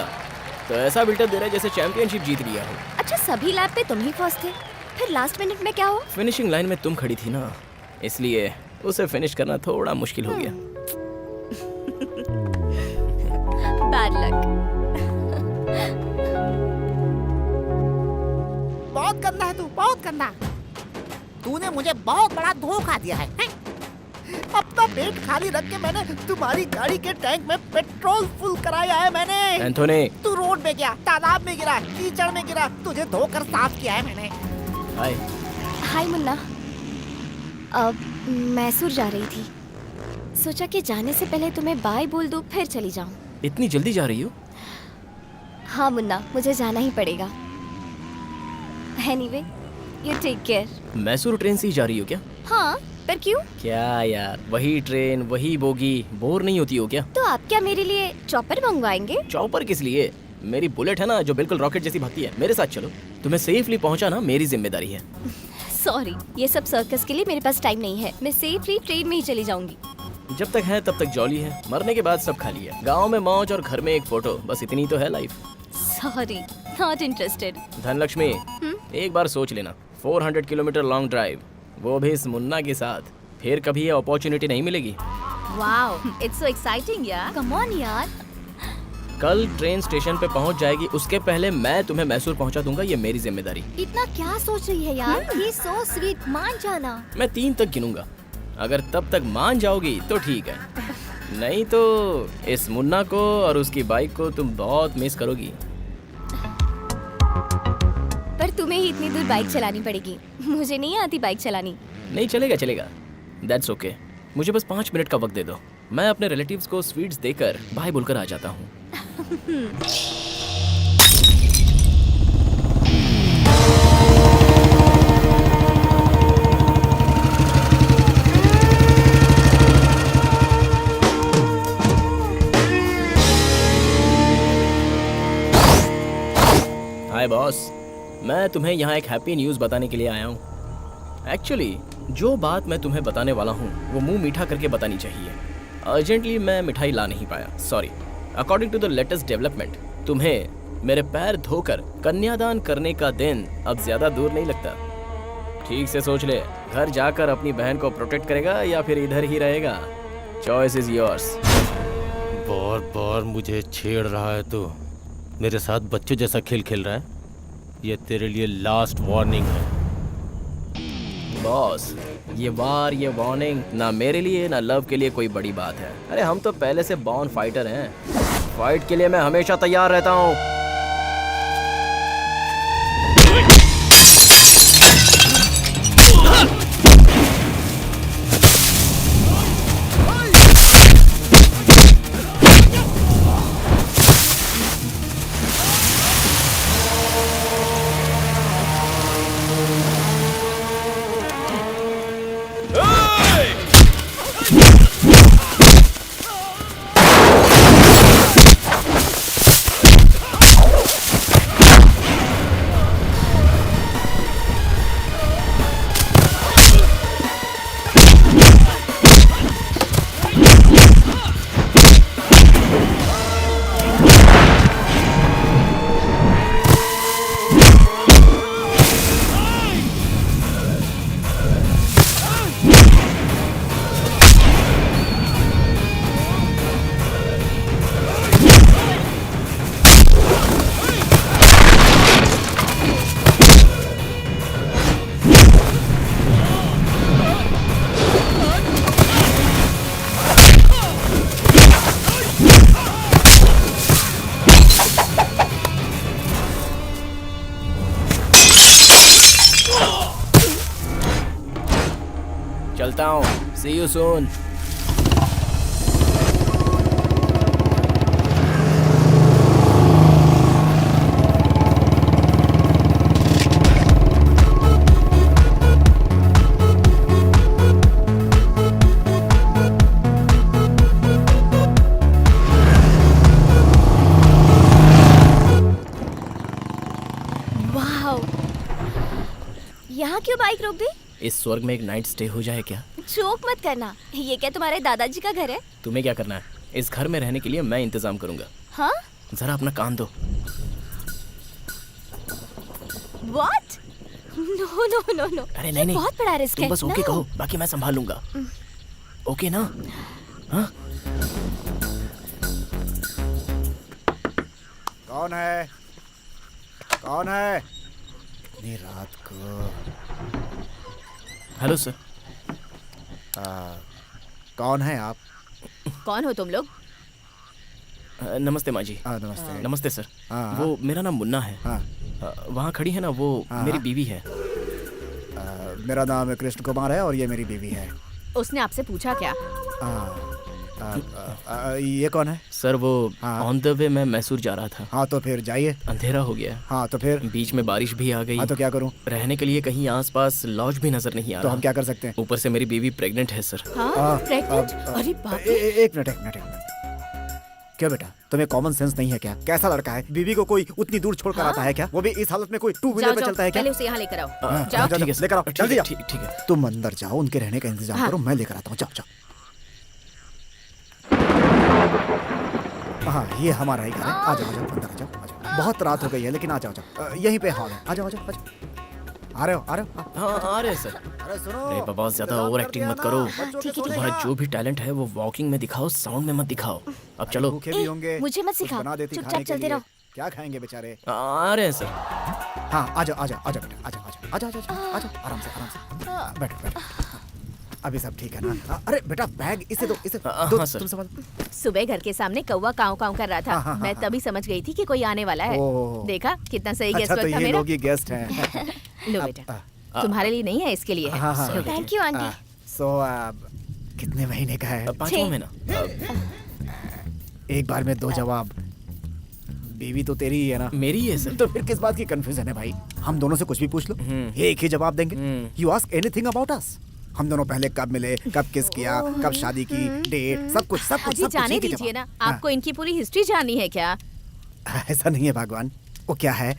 तो ऐसा बिल्डअप दे रहा है जैसे चैंपियनशिप जीत लिया हो। अच्छा, सभी लैब पे तुम ही फर्स्ट थे, फिर लास्ट मिनट में क्या हुआ? फिनिशिंग लाइन में तुम खड़ी थी ना, इसलिए उसे फिनिश करना थोड़ा मुश्किल हो गया। Bad luck. बहुत गंदा है तू, बहुत गंदा। तूने मुझे बहुत बड़ा धोखा दिया है, हैं? अपना पेट खाली रख के मैंने तुम्हारी गाड़ी के टैंक में पेट्रोल फुल कराया है मैंने। एंथोनी, तू रोड में गया, तालाब में गिरा, कीचड़ में गिरा, तुझे धोकर साफ किया है मैंने। हाय। हाय मुन्ना। अब मैसूर जा रही थी, सोचा कि जाने से पहले तुम्हें बाय बोल दूं फिर चली जाऊं। इतनी जल्दी जा रही हो? हाँ मुन्ना, मुझे जाना ही पड़ेगा। Anyway, you take care. Mysore train से ही जा रही हो क्या? हाँ, पर क्यों? क्या यार, वही ट्रेन वही बोगी, बोर नहीं होती हो क्या? तो आप क्या मेरे लिए चॉपर मंगवाएंगे? चॉपर किस लिए? मेरी बुलेट है ना जो बिल्कुल रॉकेट जैसी भागती है, मेरे साथ चलो। तुम्हें सेफली पहुंचाना मेरी जिम्मेदारी है। सॉरी, ये सब सर्कस के लिए मेरे पास टाइम नहीं है। मैं सेफली ट्रेन में ही चली जाऊंगी। जब तक है तब तक जॉली है, मरने के बाद सब खाली है। गाँव में मौज और घर में एक फोटो, बस इतनी तो है life. Sorry, not interested. Dhanlaxmi, एक बार सोच लेना, 400 किलोमीटर लॉन्ग ड्राइव, वो भी इस मुन्ना के साथ, फिर कभी ये अपॉर्चुनिटी नहीं मिलेगी। वाओ, इट्स सो एक्साइटिंग यार। कम ऑन यार। कल ट्रेन स्टेशन पे पहुंच जाएगी, उसके पहले मैं तुम्हें मैसूर पहुंचा दूंगा, ये मेरी जिम्मेदारी। इतना क्या सोच रही है यार? ये सो स्वीट, मान जाना। मैं 3 तक गिनूंगा, अगर तब तक मान जाओगी तो ठीक है, नहीं तो इस मुन्ना को और उसकी बाइक को तुम बहुत मिस करोगी। पर तुम्हें ही इतनी दूर बाइक चलानी पड़ेगी, मुझे नहीं आती बाइक चलानी। नहीं चलेगा चलेगा, दैट्स ओके। मुझे बस 5 मिनट का वक्त दे दो, मैं अपने रिलेटिव्स को स्वीट्स देकर बाय बोलकर आ जाता हूँ। हाय बॉस, मैं तुम्हें यहाँ एक हैप्पी न्यूज़ बताने के लिए आया हूँ। एक्चुअली जो बात मैं तुम्हें बताने वाला हूँ वो मुंह मीठा करके बतानी चाहिए। अर्जेंटली मैं मिठाई ला नहीं पाया, sorry. According to the latest development, तुम्हें मेरे पैर धोकर कन्यादान करने का दिन अब ज्यादा दूर नहीं लगता। ठीक से सोच ले, घर जाकर अपनी बहन को प्रोटेक्ट करेगा या फिर इधर ही रहेगा? Choice is yours. बार बार मुझे छेड़ रहा है तू, मेरे साथ बच्चों जैसा खेल खेल रहा है। ये तेरे लिए लास्ट वार्निंग है। बॉस, ये वार, ये वार्निंग ना मेरे लिए ना लव के लिए कोई बड़ी बात है। अरे हम तो पहले से बॉर्न फाइटर हैं। फाइट के लिए मैं हमेशा तैयार रहता हूँ। चलता हूँ, सी यू सून। वाह, यहाँ क्यों बाइक रोक दी? इस स्वर्ग में एक नाइट स्टे हो जाए क्या? जोक मत करना, ये क्या तुम्हारे दादाजी का घर है? तुम्हें क्या करना है? इस घर में रहने के लिए मैं इंतजाम करूंगा। हाँ? जरा अपना कान दो। What? No no no no. अरे नहीं नहीं, बहुत बड़ा रिस्क तुम है। बस ओके No. कहो, बाकी मैं संभाल लूंगा। ओके ना? हाँ? कौन है? कौन है? इतनी रात को। Hello sir. कौन है आप? कौन हो तुम लोग? नमस्ते माँ जी। नमस्ते। नमस्ते सर। हाँ। वो मेरा नाम मुन्ना है। हाँ। वहाँ खड़ी है ना वो मेरी बीवी है। मेरा नाम कृष्ण कुमार है और ये मेरी बीवी है। उसने आपसे पूछा क्या? ये कौन है? सर वो हाँ। ऑन द वे मैं मैसूर जा रहा था। हाँ तो फिर जाइए। अंधेरा हो गया। हाँ तो फिर? बीच में बारिश भी आ गई। हाँ तो क्या करूँ? रहने के लिए कहीं आसपास लॉज भी नजर नहीं आ तो रहा। हम क्या कर सकते हैं? ऊपर से मेरी बीवी प्रेग्नेंट है सर। हाँ? प्रेग्नेंट? अरे बाप रे। एक मिनट। क्या बेटा, तुम्हें कॉमन सेंस नहीं है क्या? कैसा लड़का है? बीवी को कोई उतनी दूर छोड़ कर आता है क्या? वो भी इस हालत में कोई टू व्हीलर पे चलता है क्या? पहले उसे यहाँ लेकर आओ। हाँ, जाओ। ठीक है, लेकर आओ, जल्दी जाओ। ठीक है। तुम अंदर जाओ, उनके रहने का इंतजाम करो, मैं लेकर आता हूँ। जाओ। हाँ, ये हमारा ही घर है। आ जाओ अंदर आ जाओ। बहुत रात हो गई है लेकिन आ जाओ। यहीं पे हॉल है। आ जाओ। आ रहे हो? हाँ आ रहे हैं सर। अरे सुनो। अरे बाबा ज्यादा ओवर एक्टिंग मत करो। ठीक है। तुम्हारा जो भी टैलेंट है वो वॉकिंग में दिखाओ, साउंड में मत दिखाओ। अब चलो। भूखे भी होंगे। मुझे मत कुछ सिखाओ, बना देती चुपचाप खाने के चलते लिए। रहो। क्या खाएंगे बेचारे? आ रहे हैं सर। हाँ आ जाओ बेटा, आ जाओ आराम से। बैठो। अभी सब ठीक है ना? अरे बेटा बैग इसे दो। दो, हाँ, सर। तुम संभालो। सुबह घर के सामने कौवा काव काव कर रहा था। हाँ, मैं तभी समझ गई थी कि कोई आने वाला है। ओह। देखा कितना सही गेस्ट अच्छा तो था ये मेरा। लोग ही गेस्ट हैं। लो बेटा, तुम्हारे लिए नहीं है, इसके लिए है। हाँ। लो बेटा। Thank you aunty. सो कितने महीने का है? 5वां महीना। एक बार में 2 जवाब। बीवी तो तेरी ही है ना? मेरी है सर। तो फिर किस बात की कंफ्यूजन है भाई? हम दोनों से कुछ भी पूछ लो, एक ही जवाब देंगे। You ask anything about us. हम दोनों पहले कब मिले, कब किस किया, कब शादी की, डेट, सब कुछ अजी जाने दीजिए ना, आपको इनकी पूरी हिस्ट्री जाननी है क्या? ऐसा नहीं है भगवान। वो क्या है,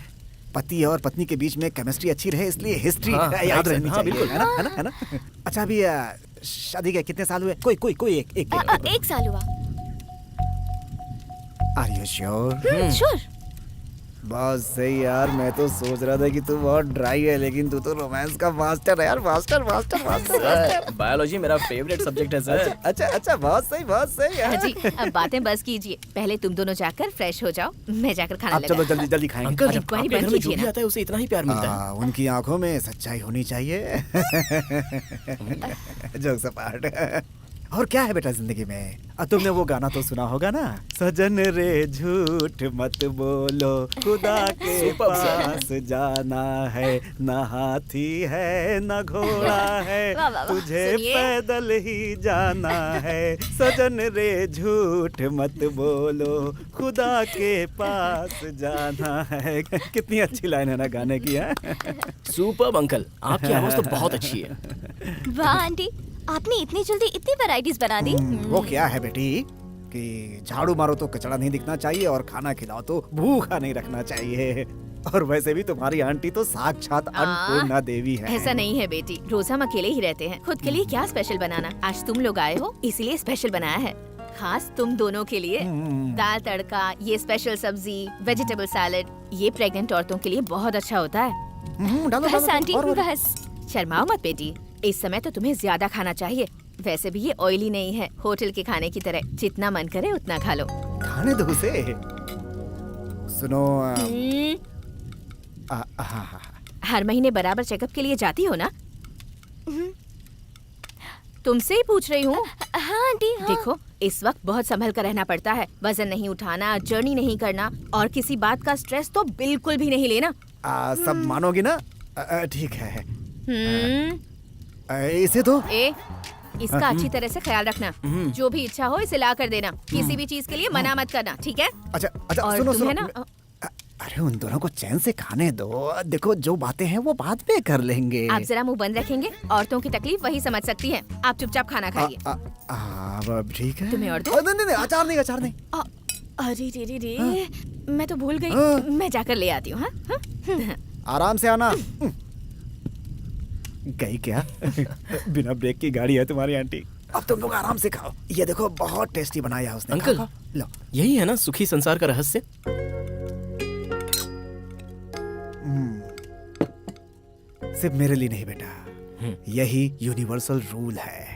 पति और पत्नी के बीच में केमिस्ट्री अच्छी रहे इसलिए हिस्ट्री हाँ, याद right, रहनी हाँ, चाहिए। बिल्कुल। है ना? अच्छा अभी शादी के कितने साल हुए? कोई कोई कोई एक 1 साल हुआ। Are you sure? श्योर। बस सही यार, मैं तो सोच रहा था कि तू बहुत ड्राई है, लेकिन तू तो रोमांस का मास्टर है यार, मास्टर मास्टर मास्टर। बायोलॉजी मेरा फेवरेट सब्जेक्ट है सर। अच्छा अच्छा, बहुत सही यार। जी अब बातें बस कीजिए, पहले तुम दोनों जाकर फ्रेश हो जाओ, मैं जाकर खाना अब चलो लगा। जल्दी जल्दी खाएंगे। अंकल, इंक्वायरी आपके घर बंद में जो कीजिए भी ना। आता है उसे इतना ही प्यार मिलता है। उनकी आंखों में सच्चाई होनी चाहिए। Jokes apart. और क्या है बेटा जिंदगी में? तुमने वो गाना तो सुना होगा ना, सजन रे झूठ मत बोलो, खुदा के Superb, sir. पास जाना है, न हाथी है न घोड़ा है, वाह, वाह, वाह। तुझे सुनिए। पैदल ही जाना है, सजन रे झूठ मत बोलो, खुदा के पास जाना है। कितनी अच्छी लाइन है ना गाने की है। सुपर्ब अंकल, आपकी आवाज तो बहुत अच्छी है। वाह आंटी, आपने इतनी जल्दी इतनी वैरायटीज बना दी। वो क्या है बेटी कि झाड़ू मारो तो कचड़ा नहीं दिखना चाहिए, और खाना खिलाओ तो भूखा नहीं रखना चाहिए। और वैसे भी तुम्हारी आंटी तो साक्षात अन्नपूर्णा देवी है। ऐसा नहीं है बेटी, रोज हम अकेले ही रहते हैं, खुद के लिए क्या स्पेशल बनाना। आज तुम लोग आए हो इसलिए स्पेशल बनाया है, खास तुम दोनों के लिए। दाल तड़का, ये स्पेशल सब्जी, वेजिटेबल सैलेड, ये प्रेग्नेंट औरतों के लिए बहुत अच्छा होता है। डालो बस आंटी और- बस। शर्माओ मत बेटी, इस समय तो तुम्हें ज्यादा खाना चाहिए। वैसे भी ये ऑयली नहीं है, होटल के खाने की तरह, जितना मन करे उतना खा लो। खाने दो उसे। सुनो हर महीने बराबर चेकअप के लिए जाती हो ना? तुमसे ही पूछ रही हूँ। हाँ आंटी, हाँ। देखो इस वक्त बहुत संभल कर रहना पड़ता है, वजन नहीं उठाना, जर्नी नहीं करना, और किसी बात का स्ट्रेस तो बिल्कुल भी नहीं लेना। सब मानोगी ना? ठीक है। इसे दो। इसका अच्छी तरह से ख्याल रखना, जो भी इच्छा हो इसे ला कर देना, किसी भी चीज के लिए मना मत करना, ठीक है? अच्छा अच्छा, और सुनो तुम्हें सुनो। ना अरे उन दोनों को चैन से खाने दो। देखो जो बातें हैं वो बाद में कर लेंगे। आप जरा मुंह बंद रखेंगे, औरतों की तकलीफ वही समझ सकती हैं। आप चुपचाप खाना खाइए। अब ठीक है। तुम्हें और दो? नहीं, अचार नहीं, अचार नहीं। अरे रे रे, मैं तो भूल गई। मैं जाकर ले आती हूँ। हाँ? आराम से आना। गई क्या? बिना ब्रेक की गाड़ी है तुम्हारी आंटी। अब तुम लोग आराम से खाओ। ये देखो बहुत टेस्टी बनाया है उसने। अंकल, खाओ, लो। यही है ना सुखी संसार का रहस्य? सिर्फ मेरे लिए नहीं बेटा, यही यूनिवर्सल रूल है।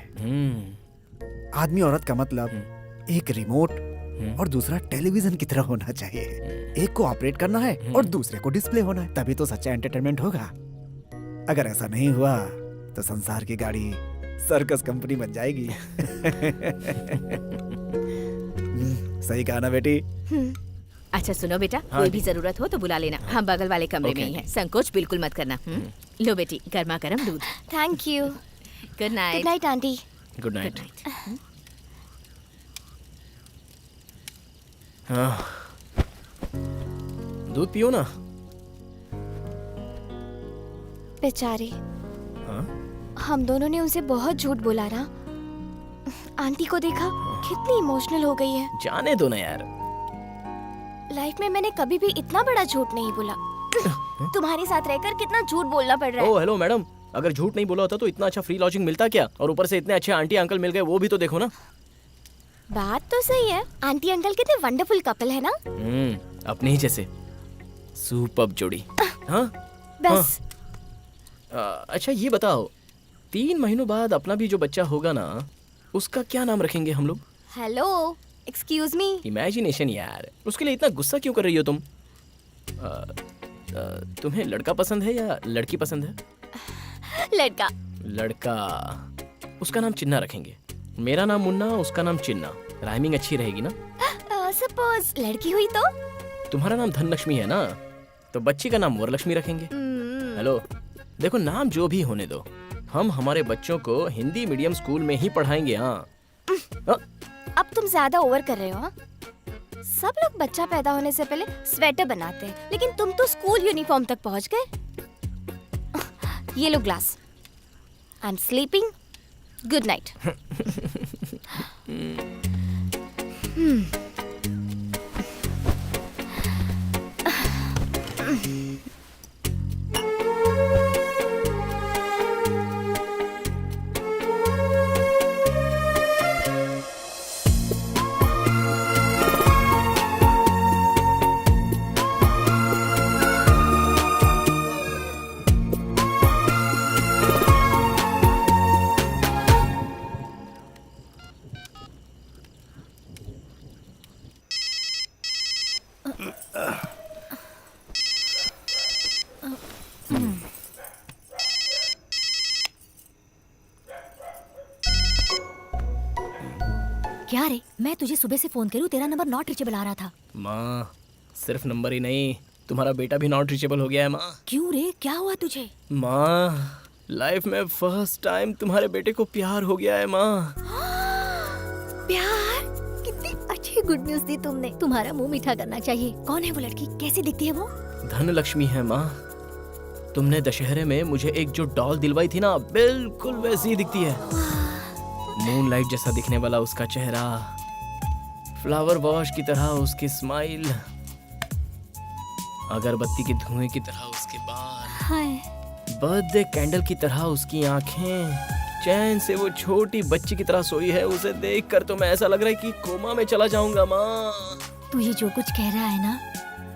आदमी औरत का मतलब एक रिमोट और दूसरा टेलीविजन की तरह होना चाहिए। एक को ऑपरेट करना है और दूसरे को डिस्प्ले होना है, तभी तो सच्चा एंटरटेनमेंट होगा। अगर ऐसा नहीं हुआ तो संसार की गाड़ी सर्कस कंपनी बन जाएगी। सही कहा ना बेटी? अच्छा सुनो बेटा, हाँ कोई भी जरूरत हो तो बुला लेना, हम बगल वाले कमरे में ही हैं। संकोच बिल्कुल मत करना। लो बेटी, गर्मा गर्म दूध। Thank you. Good good night. Night aunty. Good night. हाँ, दूध पियो ना। बेचारे, हाँ? हम दोनों ने उनसे बहुत झूठ बोला ना। आंटी को देखा, कितनी इमोशनल हो गई है। जाने दो ना यार। लाइफ में मैंने कभी भी इतना बड़ा झूठ नहीं बोला। तुम्हारे साथ रहकर कितना झूठ बोलना पड़ रहा है। ओह हेलो मैडम, अगर झूठ नहीं बोला होता तो इतना अच्छा फ्री लॉजिंग मिलता क्या? और ऊपर से इतने अच्छे आंटी अंकल मिल गए, वो भी तो देखो ना। बात तो सही है, आंटी अंकल कितने वंडरफुल कपल है ना। अपने ही जैसे सुपर्ब जोड़ी। हाँ? बस अच्छा ये बताओ, 3 महीनों बाद अपना भी जो बच्चा होगा ना, उसका क्या नाम रखेंगे हम लोग? Hello, excuse me. इमेजिनेशन यार, उसके लिए इतना गुस्सा क्यों कर रही हो तुम? तुम्हें लड़का पसंद है या लड़की पसंद है? लड़का। लड़का। उसका नाम चिन्ना रखेंगे। मेरा नाम मुन्ना, उसका नाम चिन्ना। राइमिंग अच्छी रहेगी ना? सपोज लड़की हुई तो? तुम्हारा नाम धनलक्ष्मी है ना, तो बच्ची का नाम वरलक्ष्मी रखेंगे। हेलो, देखो नाम जो भी होने दो, हम हमारे बच्चों को हिंदी मीडियम स्कूल में ही पढ़ाएंगे। हाँ। अब तुम ज्यादा ओवर कर रहे हो। हाँ? सब लोग बच्चा पैदा होने से पहले स्वेटर बनाते हैं, लेकिन तुम तो स्कूल यूनिफॉर्म तक पहुंच गए। ये लो glass. I am sleeping. Good night. क्या रे, मैं तुझे सुबह से फोन करूं, तेरा नंबर नॉट रीचेबल आ रहा था। माँ सिर्फ नंबर ही नहीं, तुम्हारा बेटा भी नॉट रीचेबल हो गया है माँ। क्यों रे, क्या हुआ तुझे? माँ लाइफ में फर्स्ट टाइम तुम्हारे बेटे को प्यार हो गया है माँ। प्यार? कितनी अच्छी गुड न्यूज दी तुमने। तुम्हारा मुंह मीठा करना चाहिए। कौन है वो लड़की, कैसी दिखती है वो? धनलक्ष्मी है माँ। तुमने दशहरे में मुझे एक जो डॉल दिलवाई थी ना, बिल्कुल वैसी दिखती है। मूनलाइट जैसा दिखने वाला उसका चेहरा, फ्लावर वॉश की तरह उसकी स्माइल, अगरबत्ती के धुएं की तरह उसके बाल, हाय। बर्थडे कैंडल की तरह उसकी आंखें, चैन से वो छोटी बच्ची की तरह सोई है। उसे देखकर तो मैं ऐसा लग रहा है कि कोमा में चला जाऊंगा माँ। तू ये जो कुछ कह रहा है ना,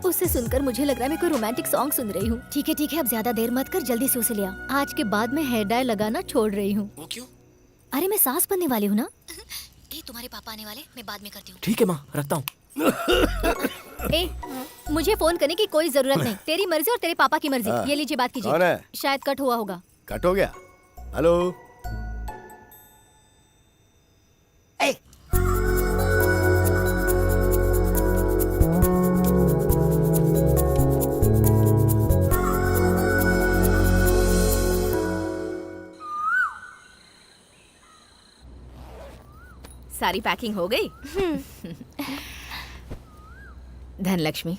उसे सुनकर मुझे लग रहा है मैं कोई रोमांटिक सॉन्ग सुन रही हूँ। ठीक है, अब ज्यादा देर मत कर, जल्दी से उसे ले आ। आज के बाद मैं हेयर डाई लगाना छोड़ रही हूँ। वो क्यों? अरे मैं सास बनने वाली हूँ ना। तुम्हारे पापा आने वाले, मैं बाद में करती हूँ। ठीक है माँ, रखता हूँ। ए, मुझे फोन करने की कोई जरूरत नहीं। तेरी मर्जी और तेरे पापा की मर्जी। ये लीजिए, बात कौन कीजिए। है? शायद कट हुआ होगा। कट हो गया। हेलो। ए, सारी पैकिंग हो गई? धनलक्ष्मी,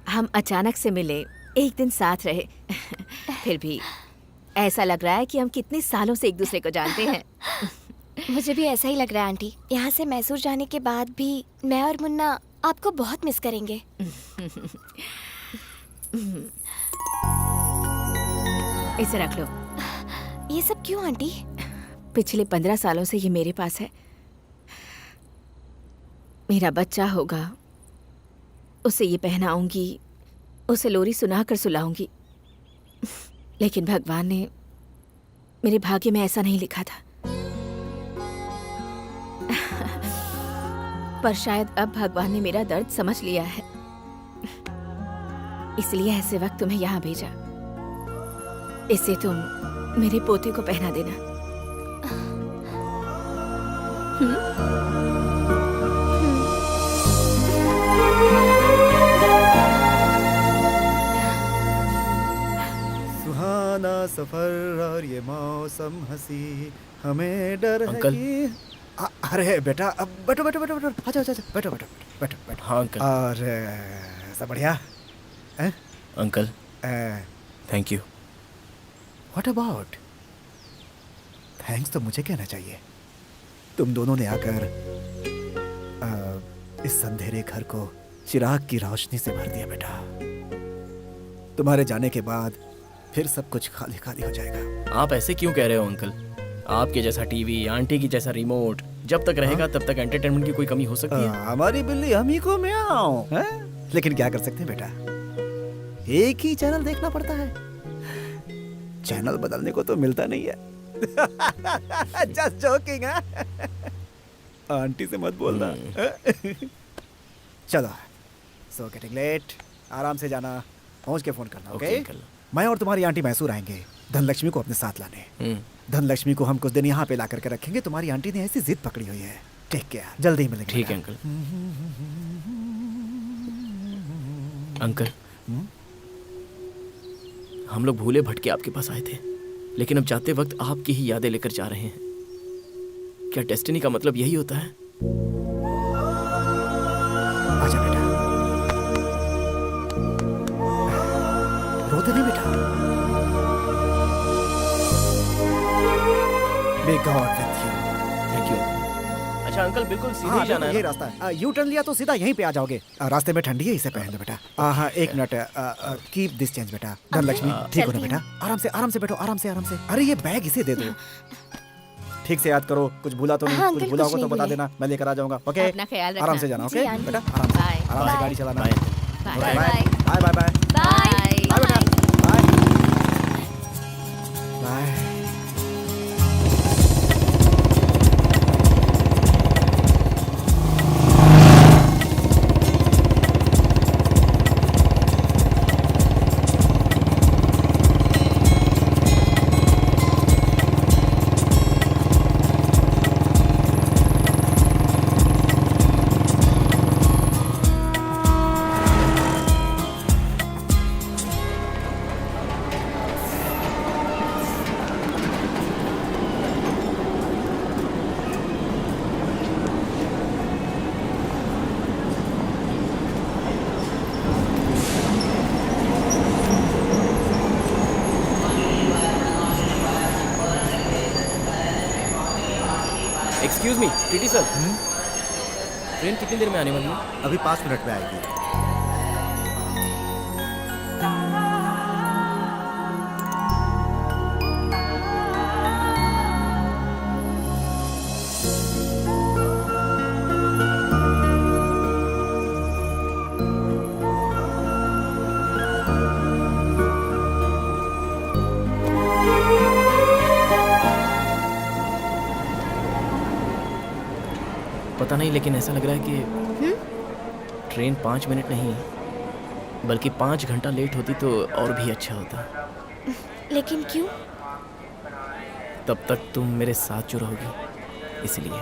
हम अचानक से मिले, एक दिन साथ रहे, फिर भी ऐसा लग रहा है कि हम कितने सालों से एक दूसरे को जानते हैं। मुझे भी ऐसा ही लग रहा है आंटी। यहाँ से मैसूर जाने के बाद भी मैं और मुन्ना आपको बहुत मिस करेंगे। इसे रख लो। ये सब क्यों आंटी? पिछले 15 सालों से ये मेरे पास है। मेरा बच्चा होगा, उसे ये पहनाऊंगी, उसे लोरी सुनाकर सुलाऊंगी। लेकिन भगवान ने मेरे भाग्य में ऐसा नहीं लिखा था। पर शायद अब भगवान ने मेरा दर्द समझ लिया है, इसलिए ऐसे वक्त तुम्हें यहाँ भेजा। इसे तुम मेरे पोते को पहना देना। सुहाना सफर और ये मौसम हंसी, हमें डर है अंकल। कि अरे बेटा, अब बैठो बैठो बैठो बैठो, अच्छा अच्छा अच्छा, बैठो बैठो बैठो बैठो। हाँ अंकल। और सब बढ़िया हैं? Uncle thank you. What about thanks? तो मुझे कहना चाहिए। तुम दोनों ने आकर इस अंधेरे घर को चिराग की रोशनी से भर दिया बेटा। तुम्हारे जाने के बाद फिर सब कुछ खाली खाली हो जाएगा। आप ऐसे क्यों कह रहे हो अंकल? आपके जैसा टीवी, आंटी की जैसा रिमोट जब तक रहेगा तब तक एंटरटेनमेंट की कोई कमी हो सकती है? हमारी बिल्ली हम ही को म्याऊं, हैं? लेकिन क्या कर सकते हैं बेटा, एक ही चैनल देखना पड़ता है। चैनल बदलने को तो मिलता नहीं है। जस्ट जोकिंग है। आंटी से मत बोलना। चलो, सो गेटिंग लेट, आराम से जाना, पहुंच के फोन करना। Okay uncle. मैं और तुम्हारी आंटी मैसूर आएंगे धनलक्ष्मी को अपने साथ लाने। धनलक्ष्मी को हम कुछ दिन यहाँ पे ला करके रखेंगे। तुम्हारी आंटी ने ऐसी जिद पकड़ी हुई है। टेक केयर, जल्दी ही मिलेंगे। ठीक है अंकल। अंकल, हम लोग भूले भटके आपके पास आए थे, लेकिन अब जाते वक्त आपकी ही यादें लेकर जा रहे हैं। क्या डेस्टिनी का मतलब यही होता है? आजा बेटा, रोते नहीं बेटा। May God with you. Thank you. अच्छा अंकल, बिल्कुल सीधे ही जाना है ये ना? रास्ता है। यू टर्न लिया तो सीधा यहीं पे आ जाओगे। रास्ते में ठंडी है, इसे पहन लो बेटा। हाँ, एक मिनट, कीप दिस चेंज बेटा। धनलक्ष्मी, ठीक हो ना बेटा? आराम से बैठो, आराम से। अरे ये बैग इसे दे दो। ठीक से याद करो, कुछ भूला तो नहीं? हाँ, कुछ अंकल, भूला कुछ होगा तो नहीं बता भूले। देना, मैं लेकर आ जाऊंगा। ओके, अपना ख्याल रखना। आराम से जाना। Okay ji, aunty. बेटा, आराम से बाय। आराम से बाय। गाड़ी चलाना। Bye. Bye. Bye bye bye bye. Bye बेटा, बाय बाय। मी, टीटी सर, ट्रेन कितनी देर में आने वाली है? अभी 5 मिनट में आएगी। पता नहीं, लेकिन ऐसा लग रहा है कि ट्रेन 5 मिनट नहीं बल्कि 5 घंटा लेट होती तो और भी अच्छा होता। लेकिन क्यों? तब तक तुम मेरे साथ जो रहोगी, इसलिए।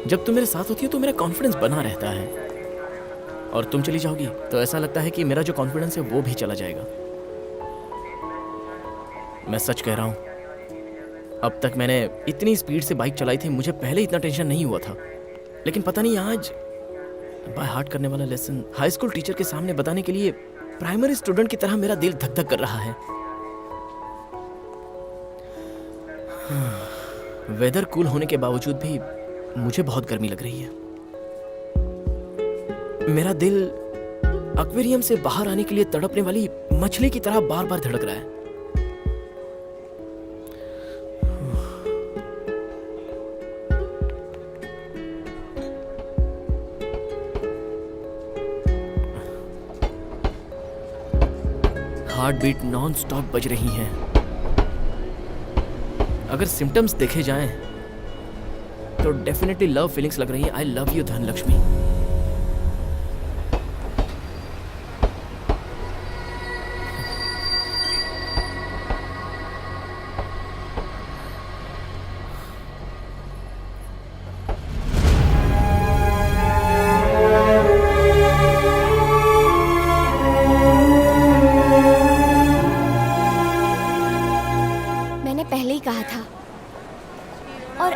जब तुम मेरे साथ होती हो तो मेरा कॉन्फिडेंस बना रहता है, और तुम चली जाओगी तो ऐसा लगता है कि मेरा जो कॉन्फिडेंस है वो भी चला जाएगा। मैं सच कह रहा हूं, अब तक मैंने इतनी स्पीड से बाइक चलाई थी, मुझे पहले इतना टेंशन नहीं हुआ था, लेकिन पता नहीं आज बाय हार्ट करने वाला लेसन हाई स्कूल टीचर के सामने बताने के लिए प्राइमरी स्टूडेंट की तरह मेरा दिल धक धक कर रहा है। वेदर कूल होने के बावजूद भी मुझे बहुत गर्मी लग रही है। मेरा दिल एक्वेरियम से बाहर आने के लिए तड़पने वाली मछली की तरह बार बार धड़क रहा है। हार्ट बीट नॉन स्टॉप बज रही हैं। अगर सिम्टम्स देखे जाएं तो डेफिनेटली लव फीलिंग्स लग रही हैं। आई लव यू धनलक्ष्मी।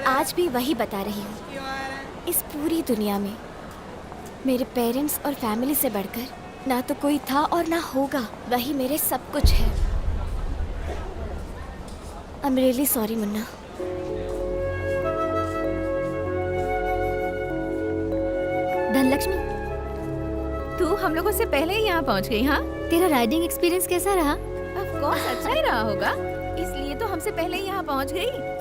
आज भी वही बता रही हूँ, इस पूरी दुनिया में मेरे पेरेंट्स और फैमिली से बढ़कर ना तो कोई था और ना होगा। वही मेरे सब कुछ है। I am really sorry Munna. Dhanlaxmi, तू हम लोगों से पहले ही यहाँ पहुँच गई। हाँ, तेरा राइडिंग एक्सपीरियंस कैसा रहा? ऑफ कोर्स अच्छा ही रहा होगा, इसलिए तो हमसे पहले ही यहाँ पहुँच गई।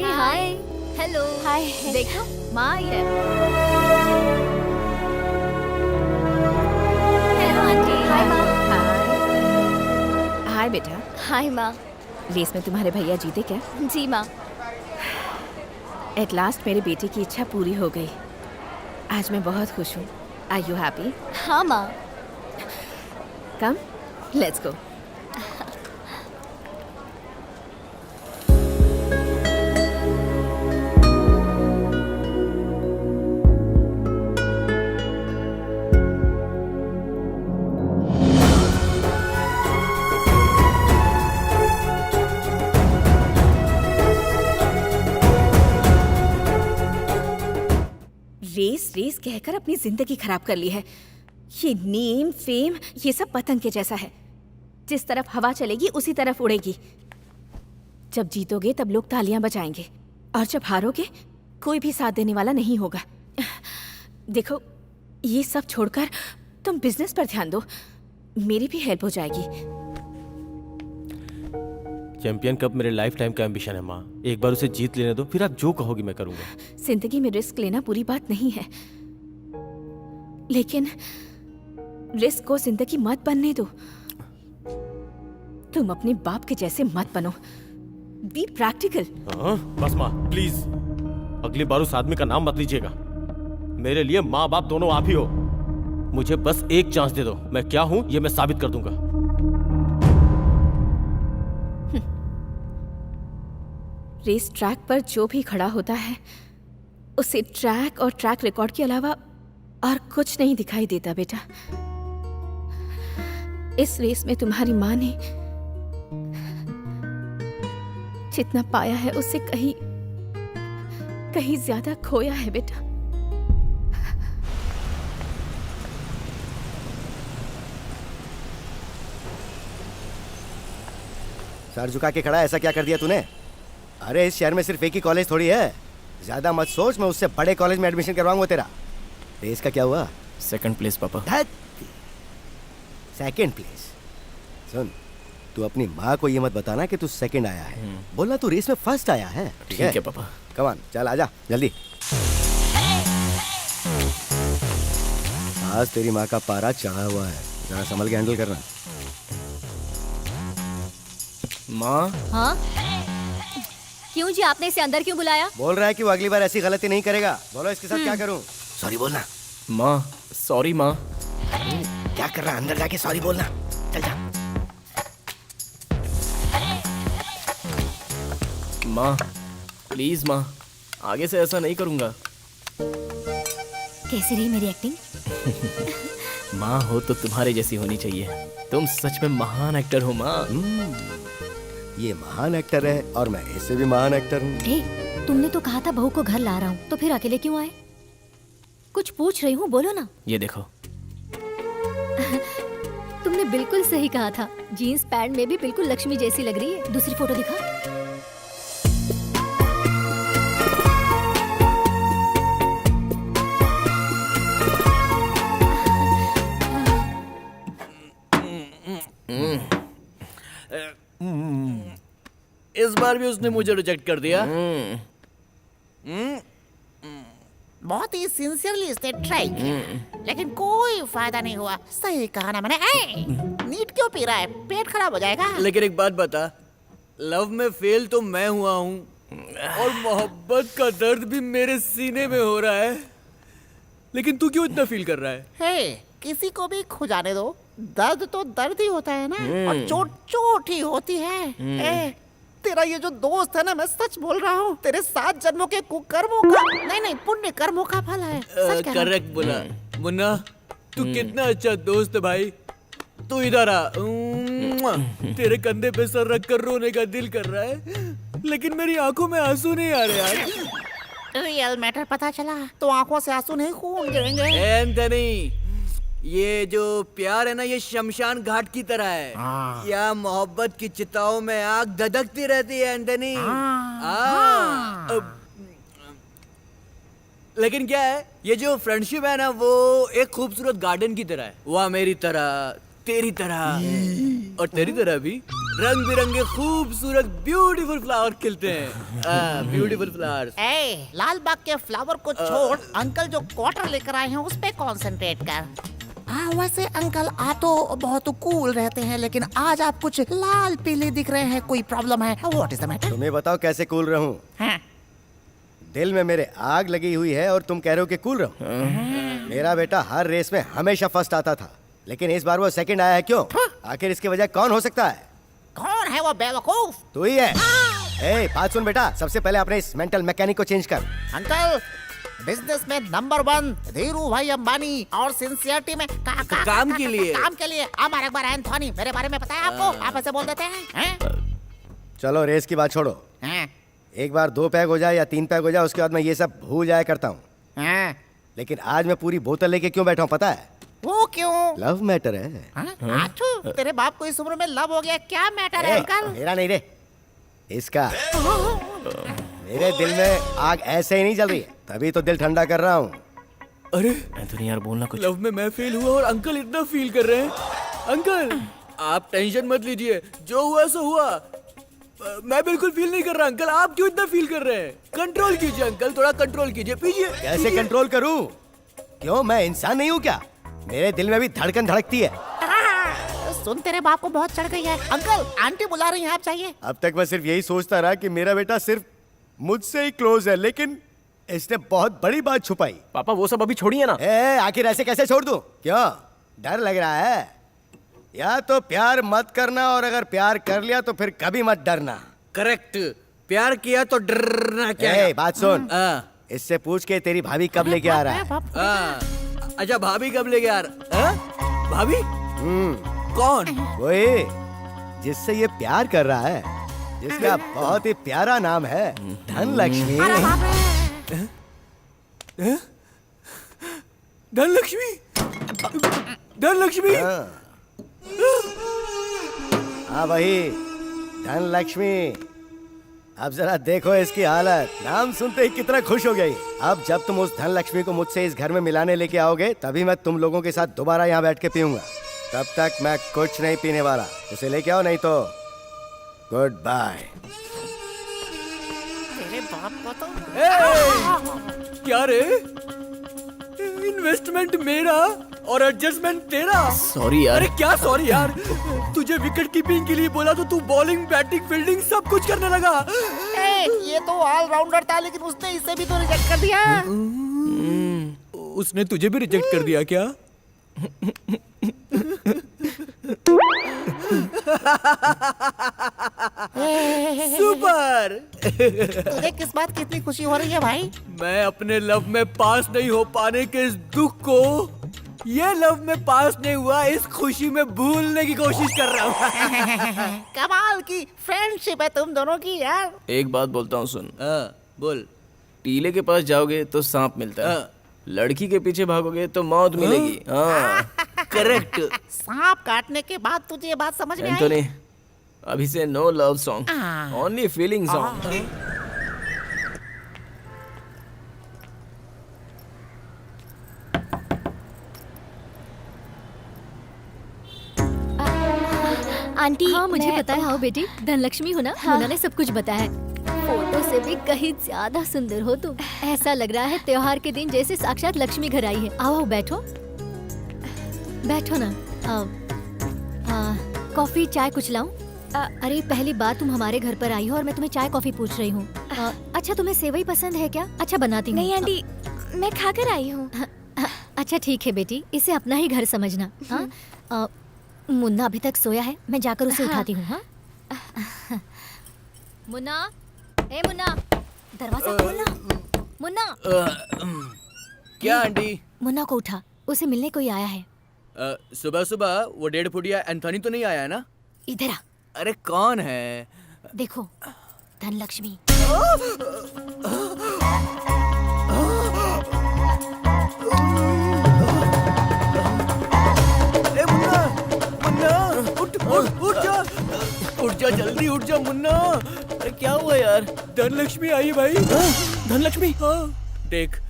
हाय, हेलो, हाय। देखो माँ आई है। Hello aunty. हाय माँ। हाय बेटा। हाय माँ। रेस में तुम्हारे भैया जीते क्या? जी माँ। एट लास्ट मेरे बेटे की इच्छा पूरी हो गई। आज मैं बहुत खुश हूँ। Are you happy? हाँ माँ। Come, let's go. Race race कहकर अपनी जिंदगी खराब कर ली है। ये नेम फेम ये सब पतंग के जैसा है, जिस तरफ हवा चलेगी उसी तरफ उड़ेगी। जब जीतोगे तब लोग तालियां बजाएंगे, और जब हारोगे कोई भी साथ देने वाला नहीं होगा। देखो, ये सब छोड़कर तुम बिजनेस पर ध्यान दो, मेरी भी हेल्प हो जाएगी। चैंपियन कप मेरे लाइफ टाइम का एम्बिशन है माँ। एक बार उसे जीत लेने दो, फिर आप जो कहोगी मैं करूंगा। जिंदगी में रिस्क लेना बुरी बात नहीं है, लेकिन रिस्क को जिंदगी मत बनने दो। तुम अपने बाप के जैसे मत बनो। Be practical. बस माँ प्लीज, अगली बार उस आदमी का नाम मत लीजिएगा। मेरे लिए माँ बाप दोनों आप ही हो। मुझे बस एक चांस दे दो, मैं क्या हूँ ये मैं साबित कर दूंगा। रेस ट्रैक पर जो भी खड़ा होता है उसे ट्रैक और ट्रैक रिकॉर्ड के अलावा और कुछ नहीं दिखाई देता बेटा। इस रेस में तुम्हारी माँ ने जितना पाया है उससे कहीं कहीं ज्यादा खोया है बेटा। सर झुका के खड़ा है, ऐसा क्या कर दिया तूने? अरे इस शहर में सिर्फ एक ही कॉलेज थोड़ी है, ज्यादा मत सोच, मैं उससे बड़े कॉलेज में एडमिशन करवाऊंगा तेरा। रेस का क्या हुआ? सेकंड प्लेस पापा। Second place? सुन, तू अपनी माँ को ये मत बताना कि तू सेकंड आया है, बोलना तू रेस में फर्स्ट आया है। ठीक है पापा। कम ऑन, चल आजा जल्दी। आज तेरी माँ का पारा चढ़ा हुआ है, जरा संभल के हैंडल करना। माँ। हाँ क्यों जी, आपने इसे अंदर क्यों बुलाया? बोल रहा है कि वो अगली बार ऐसी गलती नहीं करेगा। बोलो इसके साथ क्या करूं? सॉरी बोलना। माँ सॉरी माँ। क्या कर रहा है? अंदर जाके सॉरी बोलना। चल जा। माँ प्लीज माँ, आगे से ऐसा नहीं करूँगा। कैसी रही मेरी एक्टिंग? माँ हो तो तुम्हारे जैसी होनी चाहिए, तुम सच में महान एक्टर हो माँ। ये महान एक्टर है और मैं इससे भी महान एक्टर हूँ। तुमने तो कहा था बहू को घर ला रहा हूँ, तो फिर अकेले क्यों आए? कुछ पूछ रही हूँ, बोलो ना। ये देखो। तुमने बिल्कुल सही कहा था, जीन्स पैंट में भी बिल्कुल लक्ष्मी जैसी लग रही है। दूसरी फोटो दिखा। इस बार भी उसने मुझे रिजेक्ट कर दिया। बहुत ही सिंसियरली इसने ट्राई किया, लेकिन कोई फायदा नहीं हुआ। सही कहा ना मैंने। नीट क्यों पी रहा है? पेट खराब हो जाएगा। लेकिन एक बात बता, लव में फेल तो मैं हुआ हूँ और मोहब्बत का दर्द भी मेरे सीने में हो रहा है, लेकिन तू क्यों इतना फील कर रहा है? हे, किसी को भी खो जाने दो, दर्द तो दर्द ही होता है ना, और चोट चोट ही होती है। तेरा ये जो दोस्त है ना, मैं सच बोल रहा हूँ, तेरे 7 जन्मों के कुकर्मों का नहीं पुण्य कर्मों का फल है। सच कह रहा हूं। करेक्ट बोला मुन्ना, तू कितना अच्छा दोस्त है भाई। तू इधर आ, तेरे कंधे पे सर रख कर रोने का दिल कर रहा है, लेकिन मेरी आंखों में आंसू नहीं आ रहे यार। रियल मैटर पता चला तो आंखों से आंसू नहीं, खून गिरेंगे। एंथनी, ये जो प्यार है ना, ये शमशान घाट की तरह है। या मोहब्बत की चिताओं में आग धधकती रहती है एंथनी। लेकिन क्या है, ये जो फ्रेंडशिप है ना, वो एक खूबसूरत गार्डन की तरह है। वह मेरी तरह, तेरी तरह और तेरी तरह भी रंग बिरंगे खूबसूरत ब्यूटीफुल फ्लावर खिलते हैं। Beautiful flowers. लाल बाग के फ्लावर को छोड़, अंकल जो क्वार्टर लेकर आए हैं उस पे कंसंट्रेट कर। हाँ वैसे अंकल आप तो बहुत कूल रहते हैं, लेकिन आज आप कुछ लाल पीले दिख रहे हैं। कोई प्रॉब्लम है? What is the matter? तुम्हें बताओ कैसे कूल रहूं? दिल में मेरे आग लगी हुई है और तुम कह रहे हो कि कूल रहूं? मेरा बेटा हर रेस में हमेशा फर्स्ट आता था, लेकिन इस बार वो सेकंड आया है। क्यों? आखिर इसके वजह कौन हो सकता है? कौन है वो बेवकूफ? तू ही है। बात सुन बेटा, सबसे पहले अपने इस मेंटल मैकेनिक को चेंज कर। अंकल, बिजनेस में नंबर 1 धीरू भाई अंबानी, और सिंसियरिटी में काम के लिए। काम के लिए अमर अकबर एंथोनी। मेरे बारे में पता है आपको? आप ऐसे बोल देते हैं? चलो रेस की बात छोड़ो, एक बार 2 पैग हो जाए या 3 पैग हो जाए, उसके बाद मैं ये सब भूल जाया करता हूँ। लेकिन आज मैं पूरी बोतल लेके क्यों बैठा हूँ पता है? वो क्यों? लव मैटर है। आठू, तेरे बाप को इस उम्र में लव हो गया, क्या मैटर है अंकल? मेरा नहीं रे, इसका। मेरे दिल में आग ऐसे ही नहीं जल रही है, तभी तो दिल ठंडा कर रहा हूँ। अरे एंथनी यार बोलना कुछ। लव में मैं फेल हुआ और अंकल इतना फील कर रहे हैं। अंकल आप टेंशन मत लीजिए, जो हुआ सो हुआ। मैं बिल्कुल फील नहीं कर रहा। अंकल आप क्यों इतना फील कर रहे हैं? कंट्रोल कीजिए अंकल, थोड़ा कंट्रोल कीजिए। पीजिए। कैसे कंट्रोल करूँ? क्यों, मैं इंसान नहीं हूँ क्या? मेरे दिल में भी धड़कन धड़कती है। सुन, तेरे बाप को बहुत चढ़ गई है। अंकल आंटी बुला रही हैं, आप चाहिए? अब तक मैं सिर्फ यही सोचता रहा कि मेरा बेटा सिर्फ मुझसे ही क्लोज है, लेकिन इसने बहुत बड़ी बात छुपाई। पापा वो सब अभी छोड़िए ना। आखिर ऐसे कैसे छोड़ दूं? क्यों, डर लग रहा है? या तो प्यार मत करना, और अगर प्यार कर लिया तो फिर कभी मत डरना। करेक्ट, प्यार किया तो डरना क्या है? बात सुन, इससे पूछ के तेरी भाभी कब लेके आ रहा है? अच्छा भाभी कब लेके आ रहा? भाभी? कौन? वही जिससे ये प्यार कर रहा है, जिसका बहुत ही प्यारा नाम है धनलक्ष्मी। धनलक्ष्मी? धनलक्ष्मी? हाँ वही धनलक्ष्मी, अब जरा देखो इसकी हालत। नाम सुनते ही कितना खुश हो गई। अब जब तुम उस धनलक्ष्मी को मुझसे इस घर में मिलाने लेके आओगे तभी मैं तुम लोगों के साथ दोबारा यहाँ बैठ के पीऊंगा। तब तक मैं कुछ नहीं पीने वाला। उसे लेके आओ, नहीं तो गुड बाय। तेरे बाप को तो क्या रे? इन्वेस्टमेंट मेरा और एडजस्टमेंट तेरा। सॉरी यार। अरे क्या सॉरी यार? तुझे विकेट कीपिंग के लिए बोला तो तू बॉलिंग, बैटिंग, फील्डिंग सब कुछ करने लगा। ये तो ऑलराउंडर था, लेकिन उसने इसे भी तो रिजेक्ट कर दिया। उसने तुझे भी रिजेक्ट कर दिया क्या? सुपर। तुझे किस बात की इतनी खुशी हो रही है भाई? मैं अपने लव में पास नहीं हो पाने के इस दुख को ये लव में पास नहीं हुआ इस खुशी में भूलने की कोशिश कर रहा हूँ। कमाल की फ्रेंडशिप है तुम दोनों की यार। एक बात बोलता हूँ, सुन। बोल। टीले के पास जाओगे तो सांप मिलता है, लड़की के पीछे भागोगे तो मौत मिलेगी। हाँ करेक्ट। सांप काटने के बाद तुझे ये बात समझ में आई? एंथोनी, अभी से no love song, only feeling song. Aunty, हाँ मुझे मैं- पता है। हाँ बेटी, धनलक्ष्मी हो ना? हाँ। मुन्ना ने सब कुछ बताया है। फोटो से भी कहीं ज्यादा सुंदर हो तुम। ऐसा लग रहा है त्योहार के दिन जैसे साक्षात लक्ष्मी घर आई है। आओ बैठो, बैठो ना। कॉफी चाय कुछ लाऊं? अरे पहली बार तुम हमारे घर पर आई हो और मैं तुम्हें चाय कॉफी पूछ रही हूँ। अच्छा तुम्हें सेवई पसंद है क्या? अच्छा बनाती हूँ। नहीं आंटी, मैं खाकर आई हूँ। अच्छा ठीक है बेटी, इसे अपना ही घर समझना। हाँ मुन्ना अभी तक सोया है, मैं जाकर उसे उठाती हूँ। हाँ मुन्ना, ए मुन्ना, दरवाजा खोलना। मुन्ना। क्या आंटी? मुन्ना को उठा, उसे मिलने कोई आया है। सुबह सुबह वो 1.5 फुटिया एंथोनी तो नहीं आया है ना? इधर आ। अरे कौन है? देखो, धनलक्ष्मी। ए मुन्ना, मुन्ना उठ जा, उठ जा जल्दी, उठ जा मुन्ना। अरे क्या हुआ यार? धनलक्ष्मी आई है भाई। धनलक्ष्मी? हाँ देख,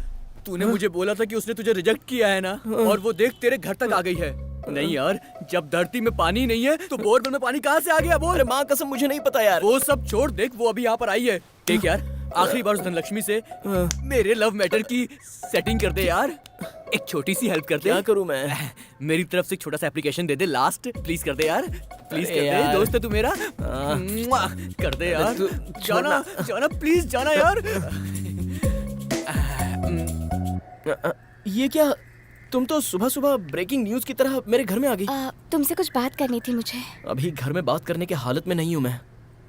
तूने मुझे बोला था कि उसने तुझे रिजेक्ट किया है ना, और वो देख तेरे घर तक आ गई है। नहीं यार, जब धरती में पानी नहीं है तो बोरवेल में पानी कहाँ से आ गया बोल? अरे माँ कसम मुझे नहीं पता यार। वो सब छोड़, देख वो अभी यहाँ पर आई है। देख यार, आखिरी बार उस धनलक्ष्मी से मेरे लव मैटर की सेटिंग कर दे यार। एक छोटी सी हेल्प कर दे। क्या करूँ मैं? मेरी तरफ से छोटा सा application they they, last please कर दे यार, प्लीज कर दे। यार। दोस्त है तू मेरा, मुआ, कर दे यार। तू जाना जाना प्लीज जाना यार। ये क्या? तुम तो सुबह सुबह ब्रेकिंग न्यूज की तरह मेरे घर में आ गई। तुमसे कुछ बात करनी थी मुझे। अभी घर में बात करने के हालत में नहीं हूँ मैं,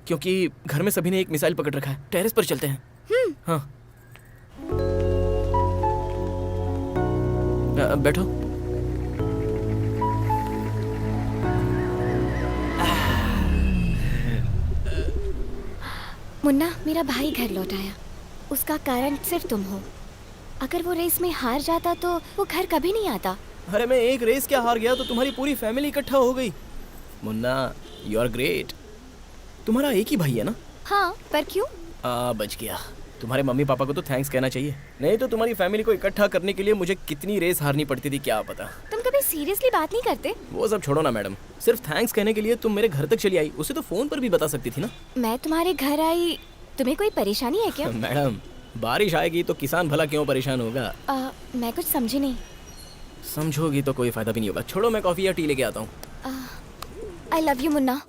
क्योंकि घर में सभी ने एक मिसाइल पकड़ रखा है। टेरेस पर चलते हैं। हाँ बैठो। मुन्ना, मेरा भाई घर लौट आया। उसका कारण सिर्फ तुम हो। अगर वो रेस में हार जाता तो वो घर कभी नहीं आता। अरे मैं एक रेस क्या हार गया तो तुम्हारी पूरी फैमिली इकट्ठा हो गई। Munna, you are great. तुम्हारा एक ही भाई है ना? हाँ, पर क्यों? बच गया। तुम्हारे मम्मी पापा को तो थैंक्स कहना चाहिए, नहीं तो तुम्हारी फैमिली को इकट्ठा करने के लिए मुझे कितनी रेस हारनी पड़ती थी क्या पता। तुम कभी सीरियसली बात नहीं करते? वो सब छोड़ो ना मैडम, सिर्फ थैंक्स कहने के लिए तुम मेरे घर तक चली आई। उसे तो फोन पर भी बता सकती थी ना। मैं तुम्हारे घर आई, तुम्हें कोई परेशानी है क्या? मैडम, बारिश आएगी तो किसान भला क्यों परेशान होगा? मैं कुछ समझी नहीं। समझोगी तो कोई फायदा भी नहीं होगा। छोड़ो, मैं कॉफी या टी लेके आता हूँ। आई love you Munna.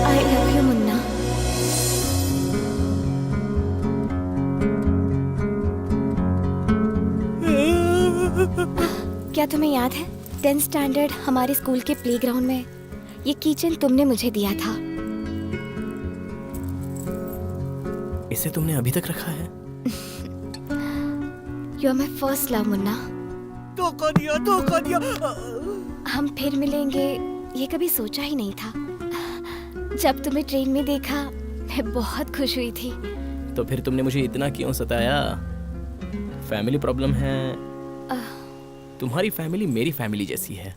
I love you Munna. क्या तुम्हें याद है 10th स्टैंडर्ड हमारे स्कूल के प्लेग्राउंड में ये किचन तुमने मुझे दिया था? इसे तुमने अभी तक रखा है? You are my first love Munna. धोखा दिया, धोखा दिया। हम फिर मिलेंगे ये कभी सोचा ही नहीं था। जब तुम्हें ट्रेन में देखा मैं बहुत खुश हुई थी। तो फिर तुमने मुझे इतना क्यों सताया? फैमिली प्रॉब्लम है? तुम्हारी फैमिली मेरी फैमिली जैसी है।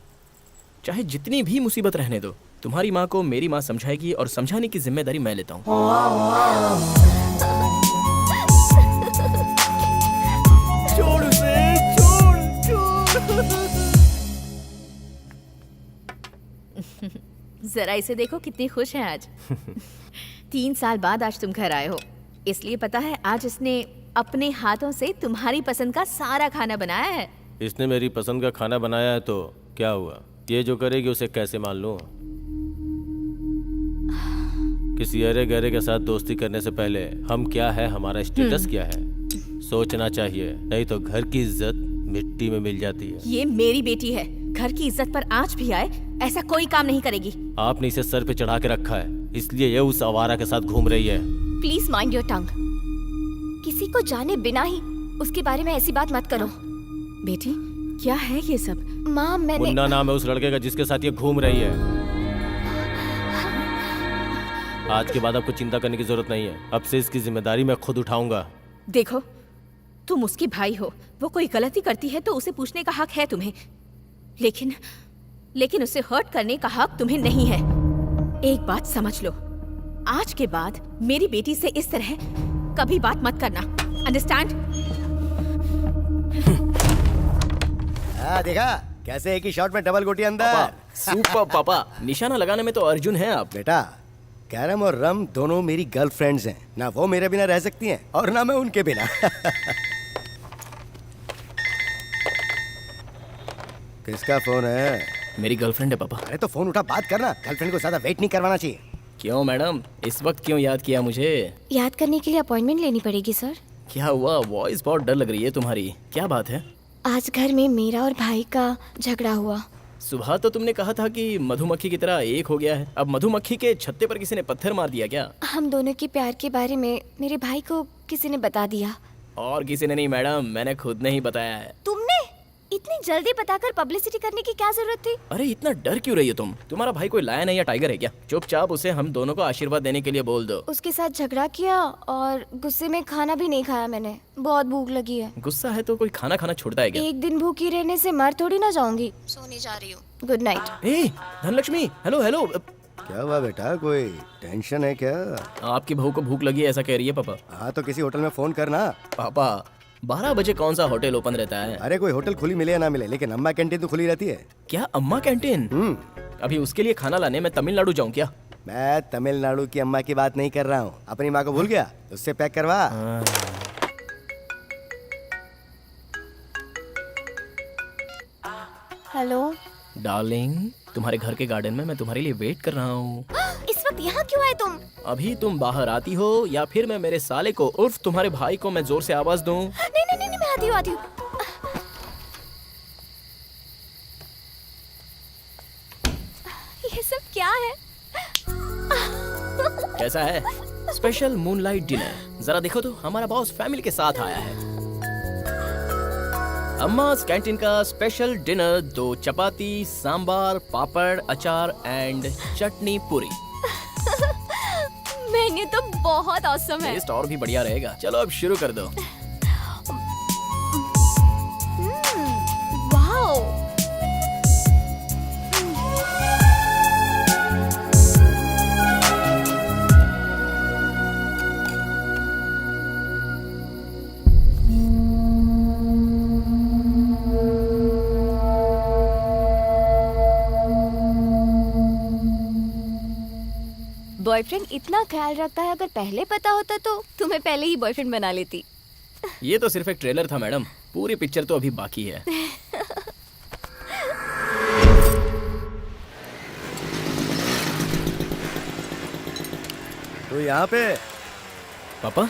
चाहे जितनी भी मुसीबत रहने दो, तुम्हारी माँ को मेरी माँ समझाएगी और समझाने की जिम्मेदारी मैं लेता हूँ। छोड़ उसे, छोड़। जरा इसे देखो कितनी खुश है आज। 3 साल बाद आज तुम घर आए हो, इसलिए पता है आज इसने अपने हाथों से तुम्हारी पसंद का सारा खाना बनाया है। इसने मेरी पसंद का खाना बनाया है तो क्या हुआ? ये जो करेगी उसे कैसे मान लूं? किसी अरे गहरे के साथ दोस्ती करने से पहले हम क्या है, हमारा स्टेटस क्या है, सोचना चाहिए, नहीं तो घर की इज्जत मिट्टी में मिल जाती है। ये मेरी बेटी है, घर की इज्जत पर आंच भी आए ऐसा कोई काम नहीं करेगी। आपने इसे सर पे चढ़ा के रखा है, इसलिए ये उस आवारा के साथ घूम रही है। Please mind your tongue. किसी को जाने बिना ही उसके बारे में ऐसी बात मत करो। बेटी क्या है ये सब? माँ मैंने मुन्ना नाम है उस लड़के का जिसके साथ ये घूम रही है। आज के बाद आपको चिंता करने की जरूरत नहीं है, अब से इसकी जिम्मेदारी मैं खुद उठाऊंगा। देखो तुम उसके भाई हो, वो कोई गलती करती है तो उसे पूछने का हक है तुम्हें, लेकिन उसे हर्ट करने का हक तुम्हें नहीं है। एक बात समझ लो, आज के बाद मेरी बेटी से इस तरह कभी बात मत करना, अंडरस्टैंड? देखा कैसे एक ही शॉट में डबल गोटी अंदर। पापा सुपर पापा, निशाना लगाने में तो अर्जुन है आप। बेटा कैरम और रम दोनों मेरी गर्लफ्रेंड्स हैं, ना वो मेरे बिना रह सकती हैं और ना मैं उनके बिना। किसका फोन है? मेरी गर्लफ्रेंड है पापा। अरे तो फोन उठा, बात करना। गर्लफ्रेंड को ज्यादा वेट नहीं करवाना चाहिए। क्यों मैडम, इस वक्त क्यों याद किया मुझे? याद करने के लिए अपॉइंटमेंट लेनी पड़ेगी सर। क्या हुआ? वॉइस बहुत डर लग रही है तुम्हारी, क्या बात है? आज घर में मेरा और भाई का झगड़ा हुआ। सुबह तो तुमने कहा था कि मधुमक्खी की तरह एक हो गया है, अब मधुमक्खी के छत्ते पर किसी ने पत्थर मार दिया क्या? हम दोनों के प्यार के बारे में मेरे भाई को किसी ने बता दिया। और किसी ने नहीं मैडम, मैंने खुद ने ही बताया है। तुमने इतनी जल्दी बताकर पब्लिसिटी करने की क्या जरूरत थी? अरे इतना डर क्यों रही हो तुम? तुम्हारा भाई कोई लायन है या टाइगर है क्या? चुपचाप उसे हम दोनों को आशीर्वाद देने के लिए बोल दो। उसके साथ झगड़ा किया और गुस्से में खाना भी नहीं खाया मैंने, बहुत भूख लगी है। गुस्सा है तो कोई खाना खाना छोड़ता है क्या? एक दिन भूखी रहने से मर थोड़ी ना जाऊंगी। सोने जा रही हूँ, गुड नाइट। ए धनलक्ष्मी, हेलो हेलो। क्या हुआ बेटा, कोई टेंशन है क्या? आपकी बहू को भूख लगी है ऐसा कह रही है पापा। हाँ तो किसी होटल में फोन करना। पापा 12 बजे कौन सा होटल ओपन रहता है? अरे कोई होटल खुली मिले या ना मिले, लेकिन अम्मा कैंटीन तो खुली रहती है। क्या अम्मा कैंटीन? अभी उसके लिए खाना लाने मैं तमिलनाडु जाऊँ क्या? मैं तमिलनाडु की अम्मा की बात नहीं कर रहा हूँ, अपनी माँ को भूल गया, उससे पैक करवा। हेलो डार्लिंग, तुम्हारे घर के गार्डन में मैं तुम्हारे लिए वेट कर रहा हूँ। इस वक्त यहाँ क्यों आए तुम? अभी तुम बाहर आती हो या फिर मैं मेरे साले को उर्फ तुम्हारे भाई को मैं जोर से आवाज दूं? नहीं नहीं नहीं, मैं आती हूँ। ये सब क्या है? कैसा है स्पेशल मूनलाइट डिनर? जरा देखो तो, हमारा बॉस फैमिली के साथ आया है। अम्मा's कैंटीन का स्पेशल डिनर, 2 चपाती, सांबार, पापड़, अचार एंड चटनी पूरी। मेन्यू तो बहुत ऑसम है। टेस्ट और भी बढ़िया रहेगा। चलो अब शुरू कर दो। वाओ, बॉयफ्रेंड इतना ख्याल रखता है, अगर पहले पता होता तो तुम्हें पहले ही बॉयफ्रेंड बना लेती। ये तो सिर्फ एक ट्रेलर था मैडम, पूरी पिक्चर तो अभी बाकी है। तू यहाँ पे? पापा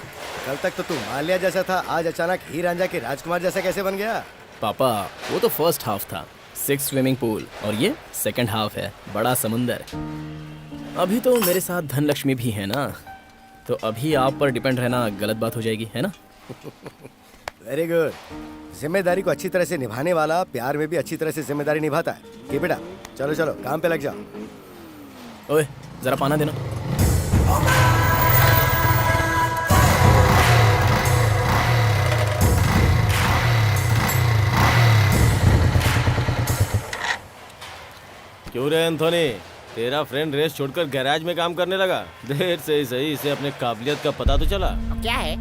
कल तक तो तू माल्या जैसा था, आज अचानक हीर रांझा के राजकुमार जैसा कैसे बन गया? पापा वो तो फर्स्ट हाफ था, 6 स्विमिंग पूल, और ये सेकंड हाफ है, बड़ा समुंदर। अभी तो मेरे साथ धनलक्ष्मी भी है ना, तो अभी आप पर डिपेंड रहना गलत बात हो जाएगी, है ना? Very good. जिम्मेदारी को अच्छी तरह से निभाने वाला प्यार में भी अच्छी तरह से जिम्मेदारी निभाता है। कि बेटा चलो चलो काम पे लग जाओ। ओए जरा पाना देना। क्यों रे एंथोनी, तेरा फ्रेंड रेस छोड़कर गैराज में काम करने लगा? देर से ही सही, इसे अपने काबिलियत का पता तो चला। अब क्या है,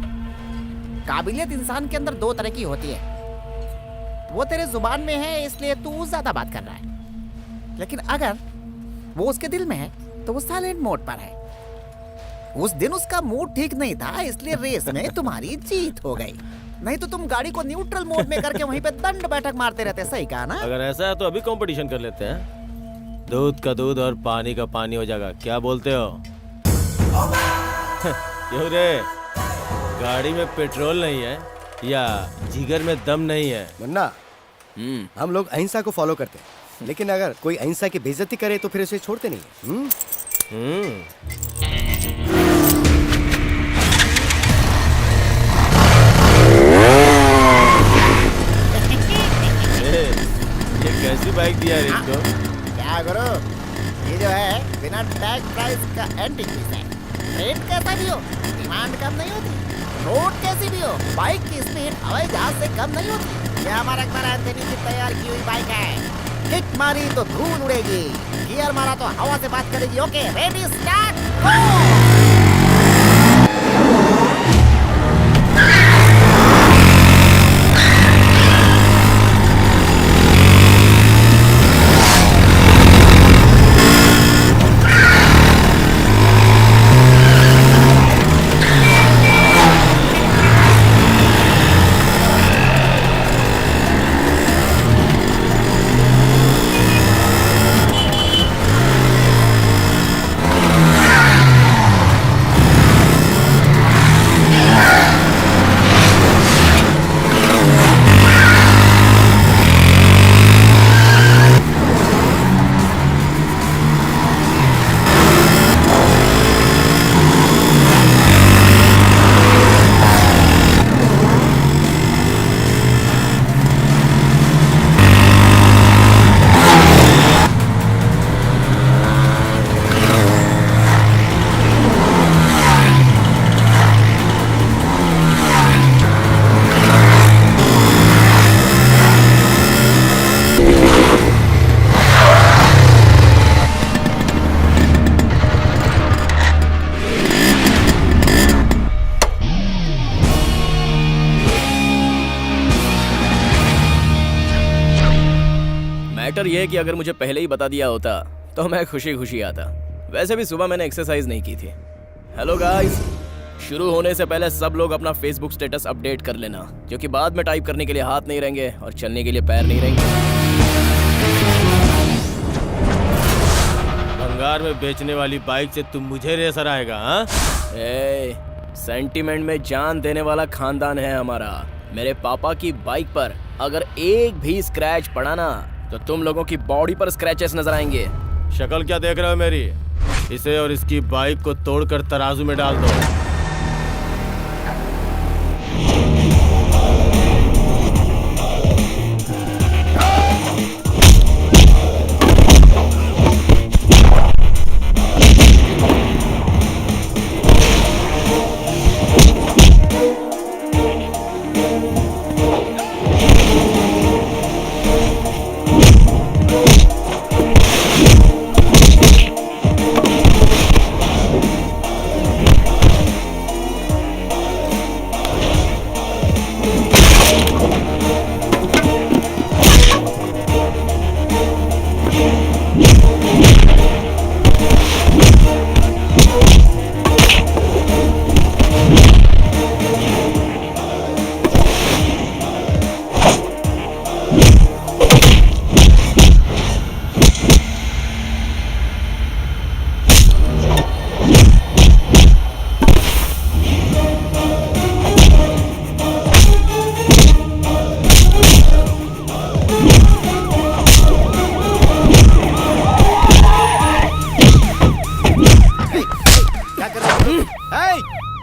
काबिलियत इंसान के अंदर दो तरह की होती है। वो तेरे जुबान में है इसलिए तू ज्यादा बात कर रहा है, लेकिन अगर वो उसके दिल में है तो वो साइलेंट मोड पर है। उस दिन उसका मूड ठीक नहीं था इसलिए रेस में तुम्हारी जीत हो गई, नहीं तो तुम गाड़ी को न्यूट्रल मोड में करके वहीं पे दंड बैठक मारते रहते। सही कहा ना? अगर ऐसा है तो अभी कंपटीशन कर लेते हैं। दूध का दूध और पानी का पानी हो जाएगा, क्या बोलते हो? क्यों रे, गाड़ी में पेट्रोल नहीं है या जिगर में दम नहीं है? मुन्ना, हम लोग अहिंसा को फॉलो करते हैं, लेकिन अगर कोई अहिंसा की बेइज्जती करे तो फिर उसे छोड़ते नहीं। ये कैसी बाइक दिया है इसको? क्या करो, ये जो है बिना टैग प्राइस का एंटी पीस है। रेट कैसा भी हो, डिमांड कम नहीं होती। रोड कैसी भी हो, बाइक की स्पीड हवाई जहाज से कम नहीं होती। ये हमारा अकबर एंथोनी की तैयार की हुई बाइक है। किक मारी तो धूल उड़ेगी, गियर मारा तो हवा से बात करेगी। ओके, रेडी, स्टार्ट, गो! मैटर ये है कि अगर मुझे पहले ही बता दिया होता तो मैं खुशी खुशी आता। वैसे भी सुबह मैंने एक्सरसाइज नहीं की थी। हेलो गाइस, शुरू होने से पहले सब लोग अपना फेसबुक स्टेटस अपडेट कर लेना, क्योंकि बाद में टाइप करने के लिए हाथ नहीं रहेंगे और चलने के लिए पैर नहीं रहेंगे। भंगार में बेचने वाली बाइक से तुम मुझे रेस हराएगा? हाँ, सेंटिमेंट में जान देने वाला खानदान है हमारा। मेरे पापा की बाइक पर अगर एक भी स्क्रैच पड़ा ना तो तुम लोगों की बॉडी पर स्क्रैचेस नजर आएंगे। शक्ल क्या देख रहे हो मेरी? इसे और इसकी बाइक को तोड़कर तराजू में डाल दो।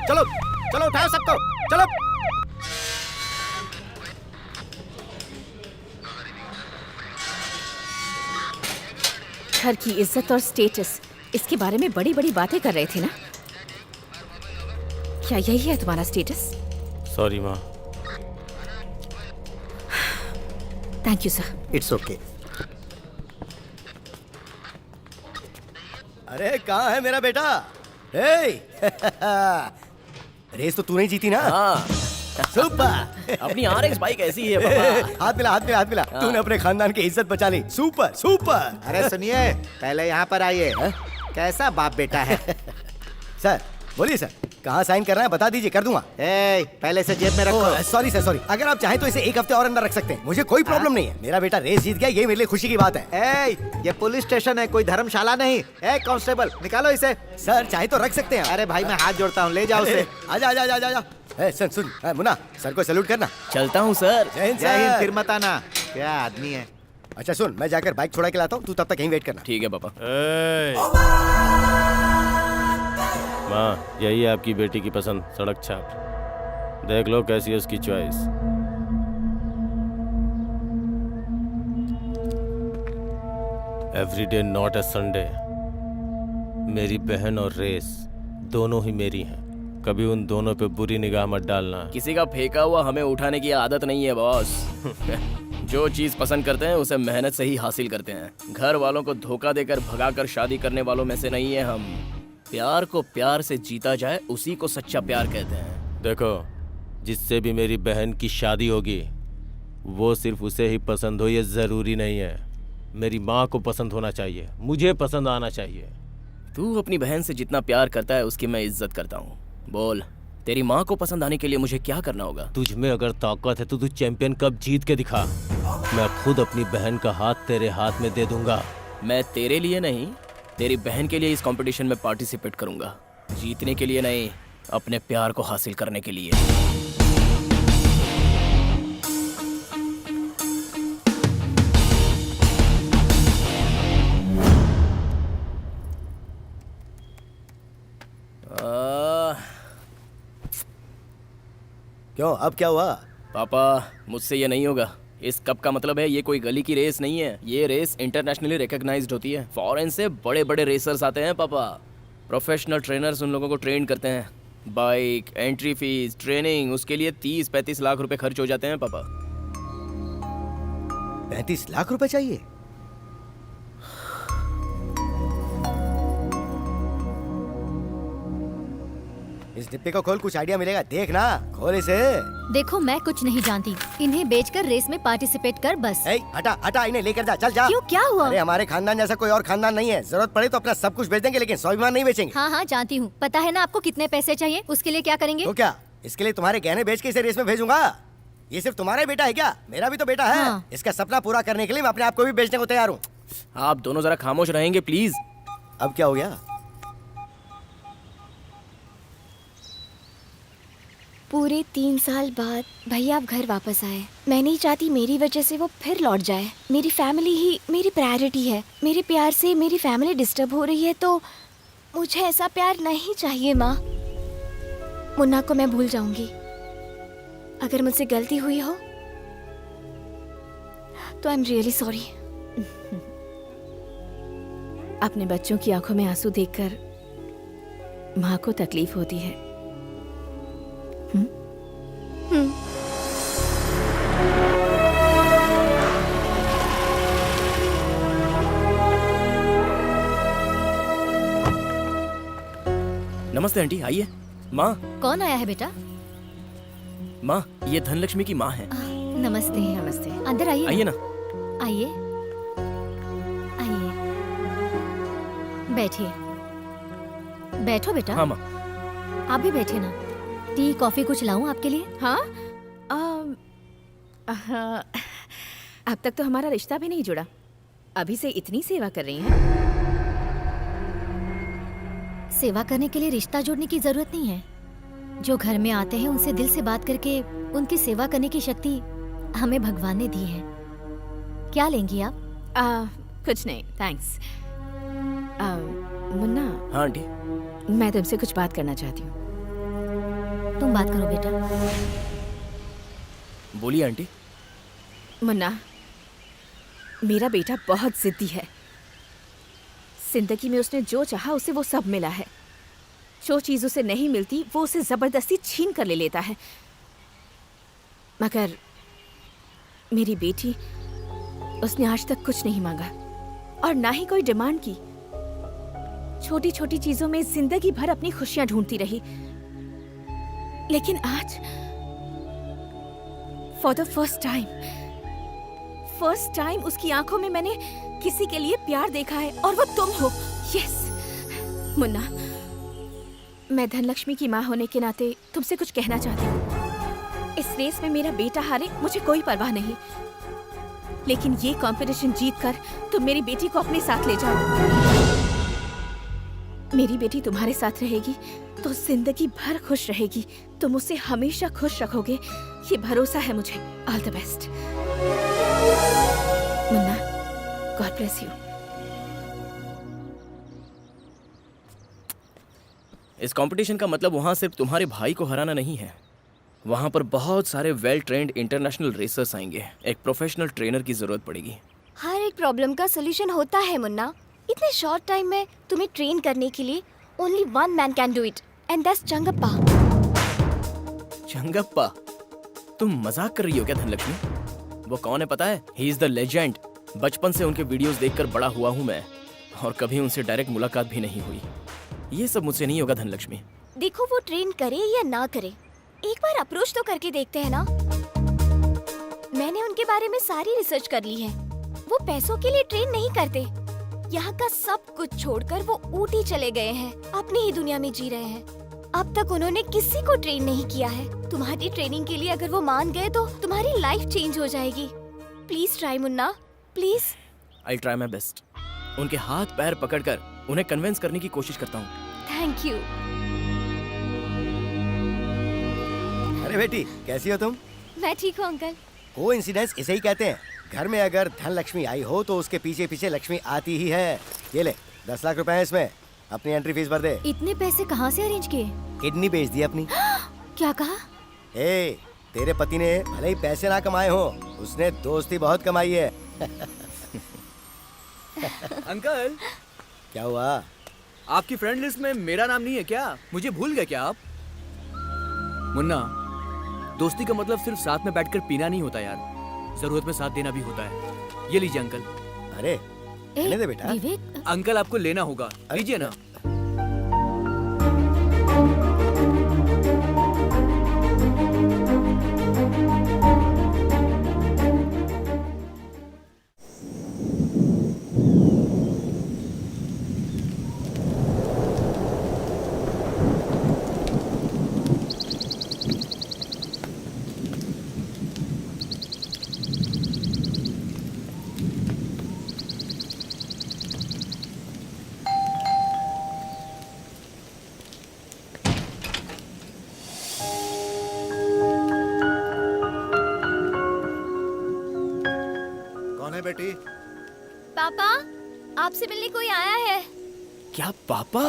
चलो चलो, उठाओ सबको, चलो। घर की इज्जत और स्टेटस, इसके बारे में बड़ी बड़ी बातें कर रहे थे ना? क्या यही है तुम्हारा स्टेटस? सॉरी माँ। Thank you sir. It's okay. अरे कहाँ है मेरा बेटा? हे रेस तो तूने ही जीती ना? हाँ सुपर। अपनी RX बाइक ऐसी है पापा। हाथ मिला, हाथ मिला, हाथ मिला। तूने अपने खानदान की इज्जत बचा ली। Super super. अरे सुनिए, पहले यहाँ पर आइए। कैसा बाप बेटा है? सर बोलिए सर, कहाँ साइन करना है बता दीजिए, कर दूंगा। ए, पहले से जेब में रखो। सॉरी सर सॉरी, अगर आप चाहें तो इसे एक हफ्ते और अंदर रख सकते हैं, मुझे कोई प्रॉब्लम नहीं है। मेरा बेटा रेस जीत गया, ये मेरे लिए खुशी की बात है। ए, ये पुलिस स्टेशन है, कोई धर्मशाला नहीं। ए कांस्टेबल, निकालो इसे। सर चाहे तो रख सकते हैं। अरे भाई मैं हाथ जोड़ता हूँ, ले जाओ उसे। आजा आजा आजा आजा। सुन सुन मुन्ना, सर को सैल्यूट करना। चलता हूँ सर। जय हिंद जय हिंद, सर। फिर मत आना। क्या आदमी है। अच्छा सुन, मैं जाकर बाइक छुड़ा के लाता हूँ, तू तब तक यहीं वेट करना। ठीक है पापा। माँ, यही है आपकी बेटी की पसंद, सड़क छाप। देख लो कैसी है उसकी choice. Every day not a Sunday. मेरी बहन और रेस दोनों ही मेरी हैं। कभी उन दोनों पे बुरी निगाह मत डालना। किसी का फेंका हुआ हमें उठाने की आदत नहीं है बॉस। जो चीज पसंद करते हैं उसे मेहनत से ही हासिल करते हैं। घर वालों को धोखा देकर भगाकर शादी करने वालों में से नहीं है हम। प्यार को प्यार से जीता जाए, उसी को सच्चा प्यार कहते हैं। देखो, जिससे भी मेरी बहन की शादी होगी वो सिर्फ उसे ही पसंद हो ये ज़रूरी नहीं है। मेरी माँ को पसंद होना चाहिए, मुझे पसंद आना चाहिए। तू अपनी बहन से जितना प्यार करता है उसकी मैं इज्जत करता हूँ। बोल, तेरी माँ को पसंद आने के लिए मुझे क्या करना होगा? तुझ में अगर ताकत है तो तू चैंपियन कप जीत के दिखा। मैं खुद अपनी बहन का हाथ तेरे हाथ में दे दूंगा। मैं तेरे लिए नहीं, तेरी बहन के लिए इस कंपटीशन में पार्टिसिपेट करूंगा। जीतने के लिए नहीं, अपने प्यार को हासिल करने के लिए। क्यों, अब क्या हुआ? पापा, मुझसे ये नहीं होगा। इस कप का मतलब है ये कोई गली की रेस नहीं है। ये रेस इंटरनेशनली रिकॉग्नाइज्ड होती है। फॉरेन से बड़े बड़े रेसर्स आते हैं पापा। प्रोफेशनल ट्रेनर्स उन लोगों को ट्रेन करते हैं। बाइक, एंट्री फीस, ट्रेनिंग, उसके लिए 30-35 लाख रुपए खर्च हो जाते हैं पापा। 35 लाख रुपए चाहिए? इस डिब्बे को खोल, कुछ आइडिया मिलेगा। देख ना, खोल इसे। देखो मैं कुछ नहीं जानती, इन्हें बेचकर रेस में पार्टिसिपेट कर बस। हटा हटा, इन्हें लेकर जा, चल जा। क्यों, क्या हुआ? अरे हमारे खानदान जैसा कोई और खानदान नहीं है। जरूरत पड़े तो अपना सब कुछ बेच देंगे, लेकिन स्वाभिमान नहीं बेचेंगे। हाँ हाँ जानती हूँ, पता है ना आपको कितने पैसे चाहिए, उसके लिए क्या करेंगे? तो क्या इसके लिए तुम्हारे गहने बेच के इसे रेस में भेजूंगा? ये सिर्फ तुम्हारा ही बेटा है क्या? मेरा भी तो बेटा है। हाँ। इसका सपना पूरा करने के लिए मैं अपने आप को भी बेचने को तैयार हूँ। आप दोनों जरा खामोश रहेंगे प्लीज। अब क्या हो गया? पूरे 3 साल बाद भैया आप घर वापस आए। मैं नहीं चाहती मेरी वजह से वो फिर लौट जाए। मेरी फैमिली ही मेरी प्रायोरिटी है। मेरे प्यार से मेरी फैमिली डिस्टर्ब हो रही है, तो मुझे ऐसा प्यार नहीं चाहिए माँ। मुन्ना को मैं भूल जाऊंगी। अगर मुझसे गलती हुई हो तो आई एम रियली सॉरी। अपने बच्चों की आंखों में आंसू देखकर माँ को तकलीफ होती है। नमस्ते आंटी, आइए। माँ। कौन आया है बेटा? माँ, ये धनलक्ष्मी की माँ है। नमस्ते। नमस्ते। अंदर आइए। आइए ना। आइए आइए, बैठिए। बैठो बेटा। हाँ माँ। आप भी बैठिए ना। टी कॉफी कुछ लाऊं आपके लिए? हाँ, अब तक तो हमारा रिश्ता भी नहीं जुड़ा, अभी से इतनी सेवा कर रही हैं। सेवा करने के लिए रिश्ता जोड़ने की जरूरत नहीं है। जो घर में आते हैं उनसे दिल से बात करके उनकी सेवा करने की शक्ति हमें भगवान ने दी है। क्या लेंगी आप? कुछ नहीं, थैंक्स। मुन्ना। हाँ आंटी। मैं तुमसे कुछ बात करना चाहती हूँ। तुम बात करो बेटा। बोलिए आंटी। मुन्ना, मेरा बेटा बहुत जिद्दी है। जिंदगी में उसने जो चाहा उसे वो सब मिला है। जो चीज उसे नहीं मिलती वो उसे जबरदस्ती छीन कर ले लेता है। मगर मेरी बेटी, उसने आज तक कुछ नहीं मांगा और ना ही कोई डिमांड की। छोटी छोटी चीजों में जिंदगी भर अपनी खुशियां ढूंढती रही, लेकिन आज फॉर द फर्स्ट टाइम उसकी आंखों में मैंने किसी के लिए प्यार देखा है, और वो तुम हो। यस मुन्ना, मैं धनलक्ष्मी की माँ होने के नाते तुमसे कुछ कहना चाहती हूँ। इस रेस में मेरा बेटा हारे मुझे कोई परवाह नहीं, लेकिन ये कंपटीशन जीतकर तुम मेरी बेटी को अपने साथ ले जाओ। मेरी बेटी तुम्हारे साथ रहेगी तो जिंदगी भर खुश रहेगी। तुम उसे हमेशा खुश रखोगे, ये भरोसा है मुझे। All the best Munna, God bless you. इस कंपटीशन का मतलब वहाँ सिर्फ तुम्हारे भाई को हराना नहीं है, वहाँ पर बहुत सारे वेल ट्रेंड इंटरनेशनल रेसर्स आएंगे। एक प्रोफेशनल ट्रेनर की जरूरत पड़ेगी। हर एक प्रॉब्लम का सोल्यूशन होता है मुन्ना। इतने शॉर्ट टाइम में तुम्हें ट्रेन करने के लिए only one man can do it, and that's Changappa. Changappa? तुम मजाक कर रही हो क्या धनलक्ष्मी? वो कौन है पता है? He is the legend. बचपन से उनके वीडियोस देखकर बड़ा हुआ हूँ मैं, और कभी उनसे डायरेक्ट मुलाकात भी नहीं हुई। ये सब मुझसे नहीं होगा धनलक्ष्मी। देखो, वो ट्रेन करे या ना करे, एक बार अप्रोच तो करके देखते हैं ना। मैंने उनके बारे में सारी रिसर्च कर ली है। वो पैसों के लिए ट्रेन नहीं करते। यहाँ का सब कुछ छोड़कर वो ऊटी चले गए हैं, अपनी ही दुनिया में जी रहे हैं। अब तक उन्होंने किसी को ट्रेन नहीं किया है। तुम्हारी ट्रेनिंग के लिए अगर वो मान गए तो तुम्हारी लाइफ चेंज हो जाएगी। Please try Munna, please. I try my best. उनके हाथ पैर पकड़कर उन्हें कन्विंस करने की कोशिश करता हूँ। Thank you. अरे बेटी, कैसी हो तुम? मैं ठीक हूँ अंकल। कोइंसिडेंस इसे ही कहते हैं। घर में अगर धन लक्ष्मी आई हो तो उसके पीछे पीछे लक्ष्मी आती ही है। ये ले, 10 लाख रुपए है इसमें। अपनी एंट्री फीस भर दे। इतने पैसे कहाँ से अरेंज किए? किडनी बेच दी अपनी। क्या कहा? ए, तेरे पति ने भले ही पैसे ना कमाए हो, उसने दोस्ती बहुत कमाई है। अंकल, क्या हुआ? आपकी फ्रेंड लिस्ट में मेरा नाम नहीं है क्या? मुझे भूल गए क्या आप? मुन्ना, दोस्ती का मतलब सिर्फ साथ में बैठकर पीना नहीं होता यार, जरूरत में साथ देना भी होता है। ये लीजिए अंकल। अरे रहने दे बेटा। विवेक, अंकल आपको लेना होगा, लीजिए ना। बेटी। पापा, आपसे मिलने कोई आया है। क्या पापा?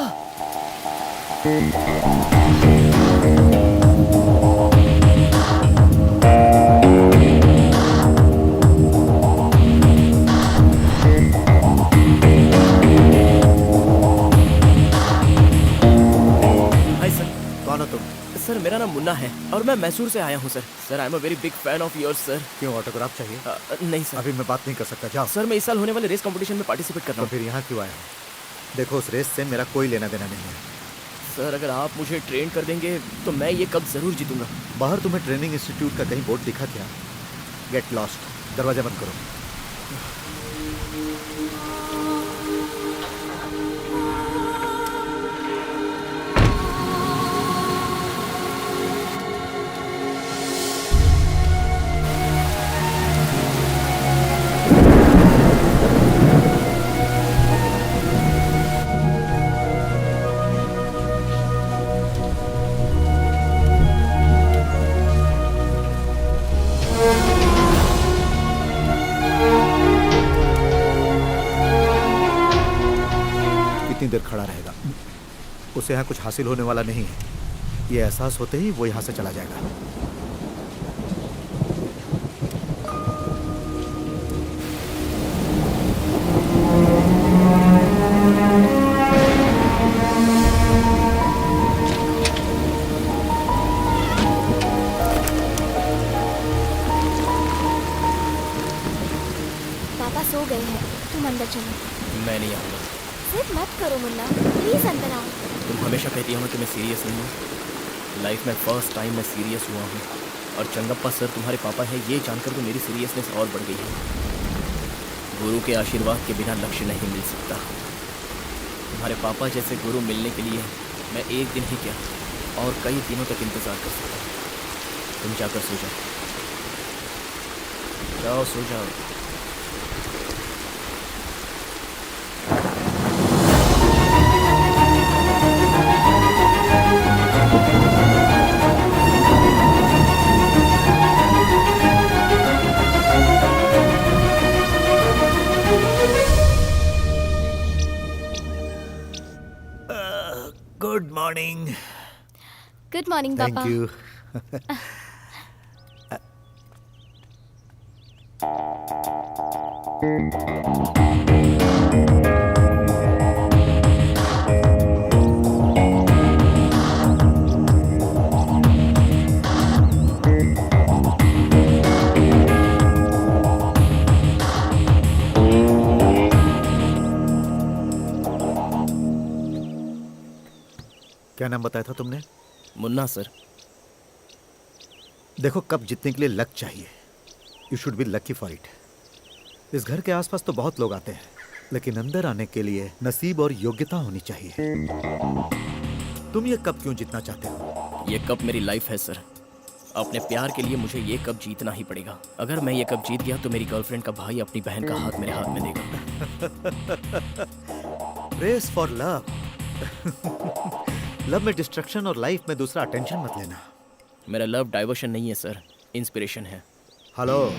Hi sir. कौन हो तुम? सर मेरा नाम मुन्ना है और मैं मैसूर से आया हूँ sir. Sir I am a very big fan of your sir. क्यों, ऑटोग्राफ चाहिए? नहीं सर। अभी मैं बात नहीं कर सकता, जाओ। सर मैं इस साल होने वाले रेस कंपटीशन में पार्टिसिपेट कर रहा हूँ। तो फिर यहाँ क्यों आया? देखो, उस रेस से मेरा कोई लेना देना नहीं है। सर अगर आप मुझे ट्रेन कर देंगे तो मैं ये कप जरूर जीतूंगा। बाहर तुम्हें ट्रेनिंग इंस्टीट्यूट का कहीं बोर्ड दिखा क्या? Get lost. दरवाजा बंद करो। कितनी देर खड़ा रहेगा? उसे यहाँ कुछ हासिल होने वाला नहीं है। ये एहसास होते ही वो यहाँ से चला जाएगा। पापा सो गए हैं, तुम अंदर चलो। मैं नहीं आऊंगा। जिद मत करो मुन्ना, प्लीज अंदर आओ। तुम हमेशा कहती हो कि मैं सीरियस नहीं हूँ। लाइफ में फर्स्ट टाइम मैं सीरियस हुआ हूँ। और चंगप्पा सर तुम्हारे पापा है ये जानकर तो मेरी सीरियसनेस और बढ़ गई है। गुरु के आशीर्वाद के बिना लक्ष्य नहीं मिल सकता। तुम्हारे पापा जैसे गुरु मिलने के लिए मैं एक दिन ही क्या और कई दिनों तक इंतजार कर सकता हूँ। तुम जाकर सो जाओ, जाओ सो जाओ। Good morning. गुड मॉर्निंग पापा। Thank you. क्या नाम बताया था तुमने? मुन्ना सर। देखो, कप जीतने के लिए लक चाहिए। You should be lucky for it. इस घर के आसपास तो बहुत लोग आते हैं, लेकिन अंदर आने के लिए नसीब और योग्यता होनी चाहिए। तुम ये कप क्यों जीतना चाहते हो? ये कप मेरी लाइफ है सर। अपने प्यार के लिए मुझे ये कप जीतना ही पड़ेगा। अगर मैं ये कप जीत गया तो मेरी गर्लफ्रेंड का भाई अपनी बहन का हाथ मेरे हाथ में देगा। Race for love. लव में डिस्ट्रक्शन और लाइफ में दूसरा अटेंशन मत लेना। मेरा लव डाइवर्शन नहीं है सर, इंस्पिरेशन है। हेलो,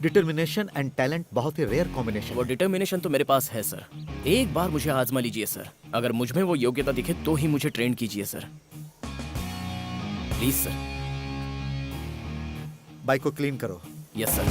डिटर्मिनेशन एंड टैलेंट बहुत ही रेयर कॉम्बिनेशन। वो डिटर्मिनेशन तो मेरे पास है सर। एक बार मुझे आजमा लीजिए सर। अगर मुझ में वो योग्यता दिखे तो ही मुझे ट्रेन कीजिए सर, प्लीज सर। बाइक को क्लीन करो। Yes sir.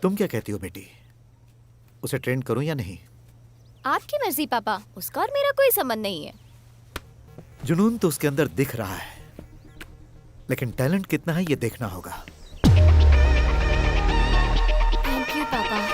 तुम क्या कहती हो बेटी? उसे ट्रेन करूं या नहीं? आपकी मर्जी पापा, उसका और मेरा कोई संबंध नहीं है। जुनून तो उसके अंदर दिख रहा है, लेकिन टैलेंट कितना है ये देखना होगा। थैंक यू पापा।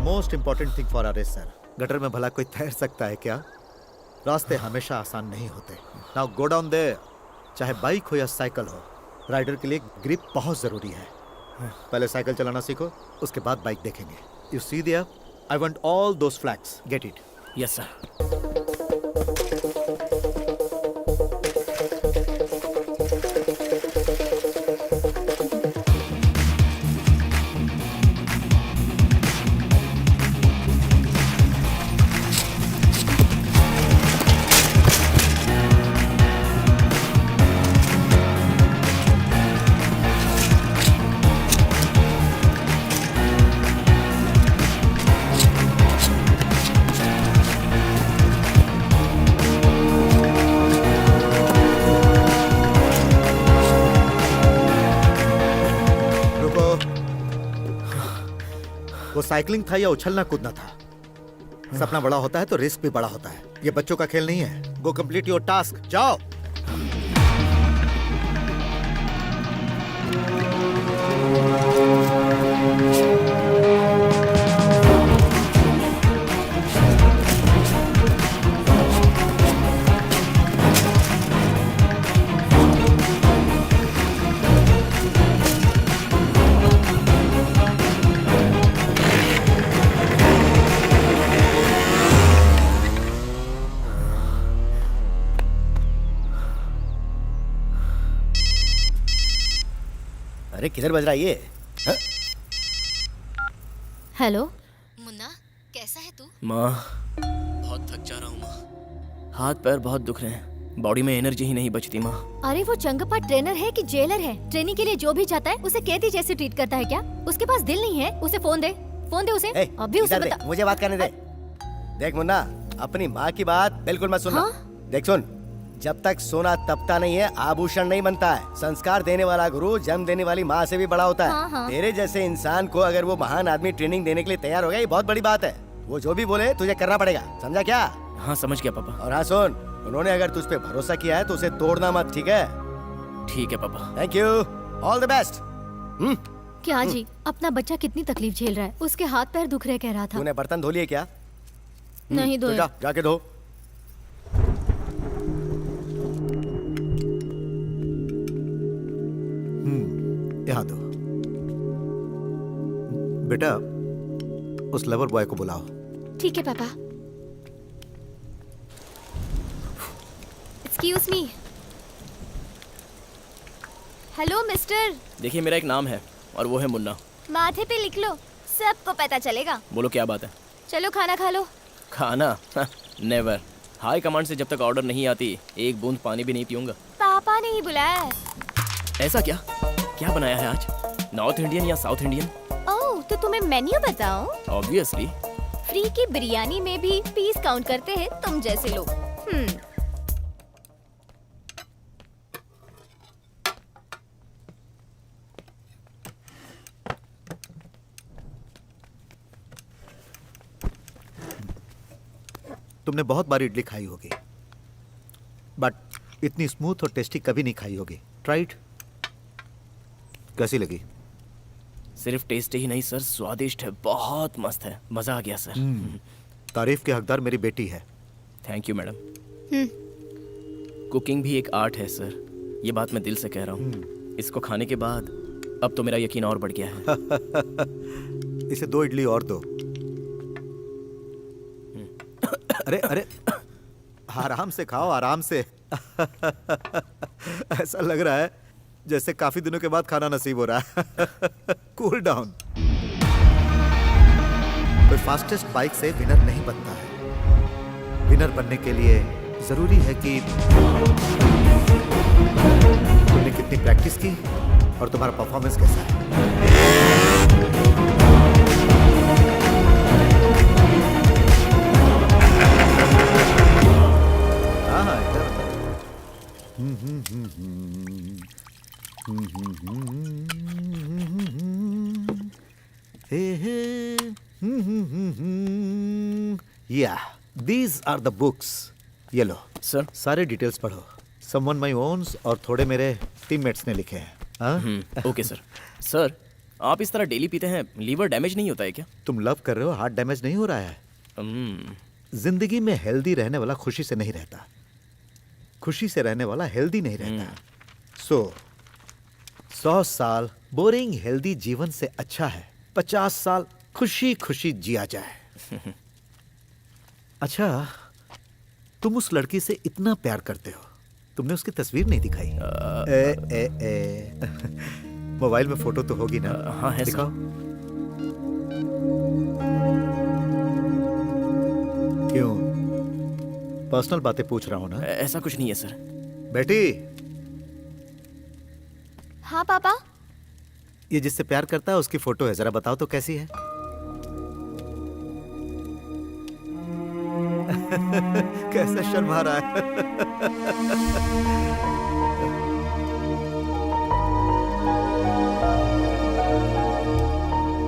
Most important thing for a racer. Gutter में भला कोई तैर सकता है क्या? रास्ते हमेशा आसान नहीं होते। Now go down there. चाहे बाइक हो या साइकिल हो, राइडर के लिए ग्रिप बहुत जरूरी है। पहले साइकिल चलाना सीखो, उसके बाद बाइक देखेंगे। You see there, I want all those flags. Get it? Yes sir. वो साइकिलिंग था या उछलना कूदना था? सपना बड़ा होता है तो रिस्क भी बड़ा होता है। ये बच्चों का खेल नहीं है। गो कंप्लीट योर टास्क, जाओ। किधर बज रहा है ये? हाँ? हेलो मुन्ना, कैसा है तू? माँ बहुत थक जा रहा हूँ माँ, हाथ पैर बहुत दुख रहे हैं, बॉडी में एनर्जी ही नहीं बचती माँ। अरे वो चंगप्पा ट्रेनर है कि जेलर है? ट्रेनिंग के लिए जो भी चाहता है उसे कैदी जैसे ट्रीट करता है क्या? उसके पास दिल नहीं है? उसे फोन दे उसे। अभी उसे इधर दे, बता। मुझे बात करने दे। देख मुन्ना, अपनी माँ की बात बिल्कुल मत सुनना। हाँ? देख सुन, जब तक सोना तपता नहीं है आभूषण नहीं बनता है। संस्कार देने वाला गुरु जन्म देने वाली माँ से भी बड़ा होता है। हाँ, हाँ। तेरे जैसे इंसान को अगर वो महान आदमी ट्रेनिंग देने के लिए तैयार हो गया, ये बहुत बड़ी बात है। वो जो भी बोले तुझे करना पड़ेगा, समझा क्या? हाँ समझ गया पापा। और हाँ सुन, उन्होंने अगर तुझ पे भरोसा किया है तो उसे तोड़ना मत, ठीक है? ठीक है पापा। Thank you, all the best. क्या जी, अपना बच्चा कितनी तकलीफ झेल रहा है, उसके हाथ पैर दुख रहे कह रहा था। तूने बर्तन धो लिए क्या? नहीं तो धोए। जा, जाके धो। यहाँ दो। बेटा, उस लवर बॉय को बुलाओ। ठीक है पापा। Excuse me. Hello mister. देखिए मेरा एक नाम है और वो है मुन्ना। माथे पे लिख लो, सबको पता चलेगा। बोलो क्या बात है? चलो खाना खा लो। खाना? नेवर। हाई कमांड से जब तक ऑर्डर नहीं आती एक बूंद पानी भी नहीं पीऊंगा। पापा ने ही बुलाया है। ऐसा क्या? क्या बनाया है आज? नॉर्थ इंडियन या साउथ इंडियन? ओह, तो तुम्हें मेन्यू बताओ। ऑब्वियसली। फ्री की बिरयानी में भी पीस काउंट करते हैं तुम जैसे लोग। तुमने बहुत बार इडली खाई होगी, बट इतनी स्मूथ और टेस्टी कभी नहीं खाई होगी। Try it. कैसी लगी? सिर्फ टेस्ट ही नहीं सर, स्वादिष्ट है, बहुत मस्त है, मजा आ गया सर। तारीफ के हकदार मेरी बेटी है। Thank you madam. कुकिंग भी एक आर्ट है सर, ये बात मैं दिल से कह रहा हूँ। इसको खाने के बाद अब तो मेरा यकीन और बढ़ गया है। इसे 2 इडली और दो। अरे अरे, आराम से खाओ, आराम से। ऐसा लग रहा है जैसे काफी दिनों के बाद खाना नसीब हो रहा है। Cool down. कोई फास्टेस्ट बाइक से विनर नहीं बनता है। विनर बनने के लिए जरूरी है कि तुमने कितनी प्रैक्टिस की और तुम्हारा परफॉर्मेंस कैसा है। हाँ, इधर। Yeah, these are the books. ये लो सर। सारे डिटेल्स पढ़ो। Someone my owns और थोड़े मेरे टीममेट्स ने लिखे हैं। हाँ? Okay sir. सर आप इस तरह डेली पीते हैं, लीवर डैमेज नहीं होता है क्या? तुम लव कर रहे हो, हार्ट डैमेज नहीं हो रहा है। जिंदगी में हेल्दी रहने वाला खुशी से नहीं रहता, खुशी से रहने वाला हेल्दी नहीं रहता। 100 साल बोरिंग हेल्दी जीवन से अच्छा है 50 साल खुशी खुशी जिया जाए। अच्छा, तुम उस लड़की से इतना प्यार करते हो, तुमने उसकी तस्वीर नहीं दिखाई? मोबाइल में फोटो तो होगी ना? हाँ है दिखाओ। क्यों, पर्सनल बातें पूछ रहा हूं ना? ऐसा कुछ नहीं है सर। बेटी, हाँ पापा। ये जिससे प्यार करता है उसकी फोटो है, जरा बताओ तो कैसी है? कैसा शर्मा रहा है।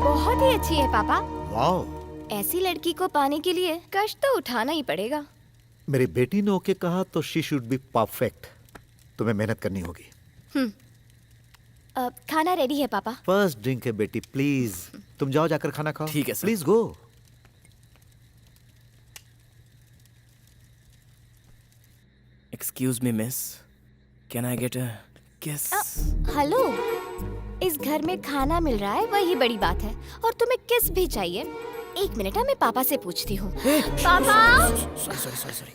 बहुत ही अच्छी है पापा। वाओ, ऐसी लड़की को पाने के लिए कष्ट तो उठाना ही पड़ेगा। मेरी बेटी ने ओके कहा तो शी शुड बी परफेक्ट। तुम्हें मेहनत करनी होगी। खाना रेडी है पापा। फर्स्ट ड्रिंक है बेटी, प्लीज तुम जाओ जाकर खाना खाओ। ठीक है sir. Please go. Excuse me miss, can I get a किस? हेलो, इस घर में खाना मिल रहा है वही बड़ी बात है, और तुम्हें किस भी चाहिए? 1 मिनट, मैं पापा से पूछती हूँ। पापा। Sorry.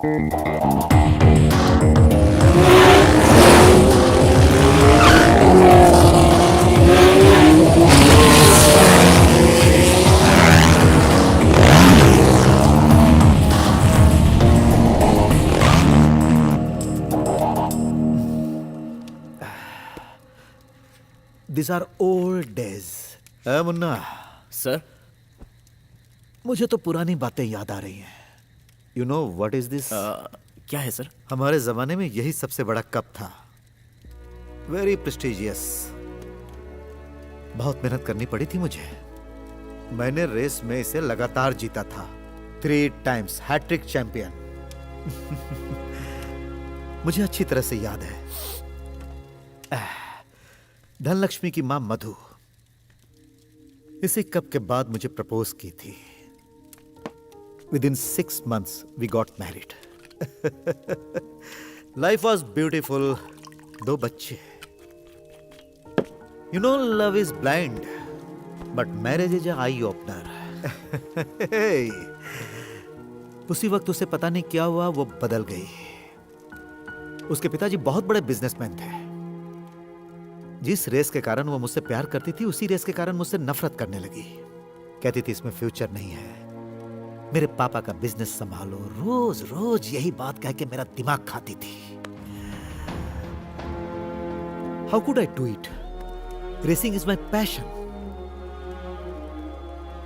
These are old days. Munna, sir मुझे तो पुरानी बातें याद आ रही हैं. You know what is this? क्या है सर? हमारे जमाने में यही सबसे बड़ा कप था. Very prestigious. बहुत मेहनत करनी पड़ी थी मुझे. मैंने रेस में इसे लगातार जीता था. 3 times हैट्रिक चैंपियन. मुझे अच्छी तरह से याद है. धनलक्ष्मी की मां मधु इसी कप के बाद मुझे प्रपोज की थी. Within 6 months we got married. Life was beautiful. 2 बच्चे. You know love is blind, but marriage is an eye opener. Hey. उसी वक्त उसे पता नहीं क्या हुआ, वो बदल गई. उसके पिताजी बहुत बड़े बिजनेसमैन थे. जिस रेस के कारण वो मुझसे प्यार करती थी, उसी रेस के कारण मुझसे नफरत करने लगी. कहती थी इसमें फ्यूचर नहीं है, मेरे पापा का बिजनेस संभालो. रोज रोज यही बात कह के मेरा दिमाग खाती थी. How could I do it? Racing is my passion.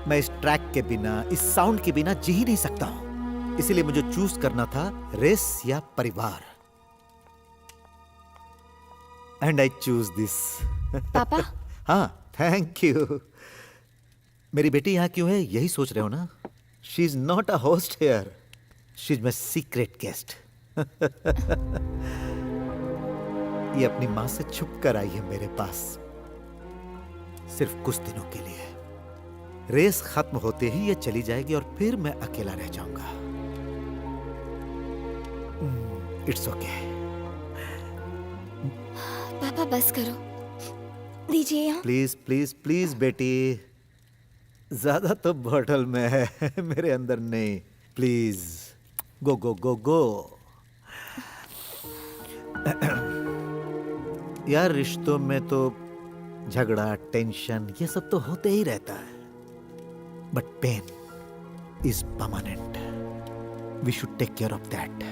मैं इस ट्रैक के बिना, इस साउंड के बिना जी ही नहीं सकता हूं. इसीलिए मुझे चूज करना था रेस या परिवार. And I choose this. पापा हाँ, थैंक यू. मेरी बेटी यहाँ क्यों है, यही सोच रहे हो ना? She is not a host here, she is my secret guest. ये अपनी मां से छुप कर आई है मेरे पास, सिर्फ कुछ दिनों के लिए. रेस खत्म होते ही ये चली जाएगी और फिर मैं अकेला रह जाऊंगा. It's okay. पापा बस करो, दीजिए यहाँ. प्लीज प्लीज प्लीज बेटी, ज्यादा तो बॉटल में है, मेरे अंदर नहीं. प्लीज गो गो गो गो. यार रिश्तों में तो झगड़ा, टेंशन, ये सब तो होते ही रहता है. But pain is permanent. We should take care of that.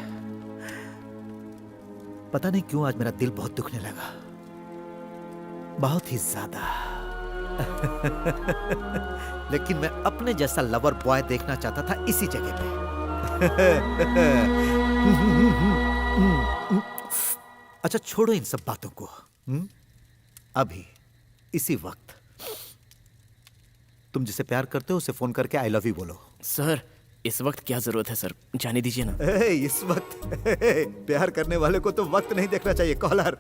पता नहीं क्यों आज मेरा दिल बहुत दुखने लगा, बहुत ही ज्यादा. लेकिन मैं अपने जैसा लवर बॉय देखना चाहता था इसी जगह पे. अच्छा छोड़ो इन सब बातों को. अभी इसी वक्त तुम जिसे प्यार करते हो उसे फोन करके आई लव यू बोलो. सर इस वक्त क्या जरूरत है सर, जाने दीजिए ना. इस वक्त प्यार करने वाले को तो वक्त नहीं देखना चाहिए. Collar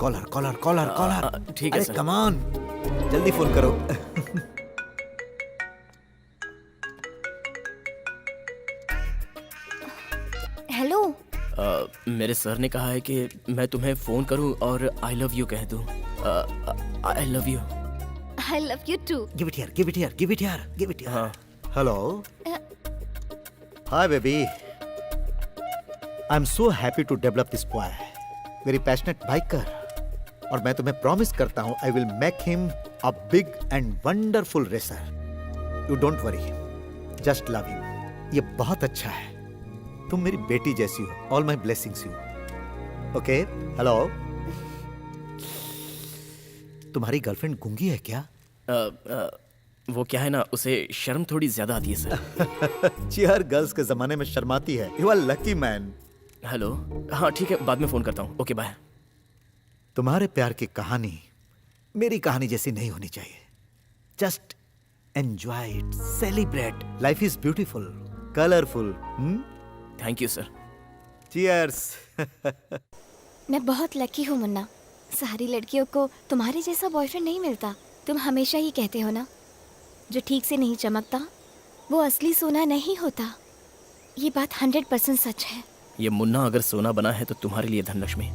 collar collar collar collar. ठीक है अरे सर. कम ऑन, जल्दी फोन करो. हेलो. मेरे सर ने कहा है कि मैं तुम्हें फोन करूं और आई लव यू कह दूं. I love you. I love you too. Give it here, give it here, give it here, give it here. हाँ. Hello. Hi baby. I am so happy to develop this boy. Very passionate biker. और मैं तुम्हें promise करता हूं I will make him a big and wonderful racer. You don't worry, just love him. ये बहुत अच्छा है. तुम मेरी बेटी जैसी हो. All my blessings you. Okay. Hello. तुम्हारी गर्लफ्रेंड गूंगी है क्या? वो क्या है ना, उसे शर्म थोड़ी ज्यादा आती है सर. चियर गर्ल्स के जमाने में शर्माती है. You are lucky man. Hello. हाँ ठीक है, बाद में फोन करता हूँ. Okay bye. तुम्हारे प्यार की कहानी मेरी कहानी जैसी नहीं होनी चाहिए. Just enjoy it, celebrate. Life is beautiful, colourful. Thank you sir. Cheers. मैं बहुत लकी हूँ मुन्ना. सारी लड़कियों को तुम्हारे जैसा बॉयफ्रेंड नहीं मिलता. तुम हमेशा ही कहते हो ना, जो ठीक से नहीं चमकता वो असली सोना नहीं होता. ये बात 100% सच है. ये मुन्ना अगर सोना बना है तो तुम्हारे लिए धनलक्ष्मी.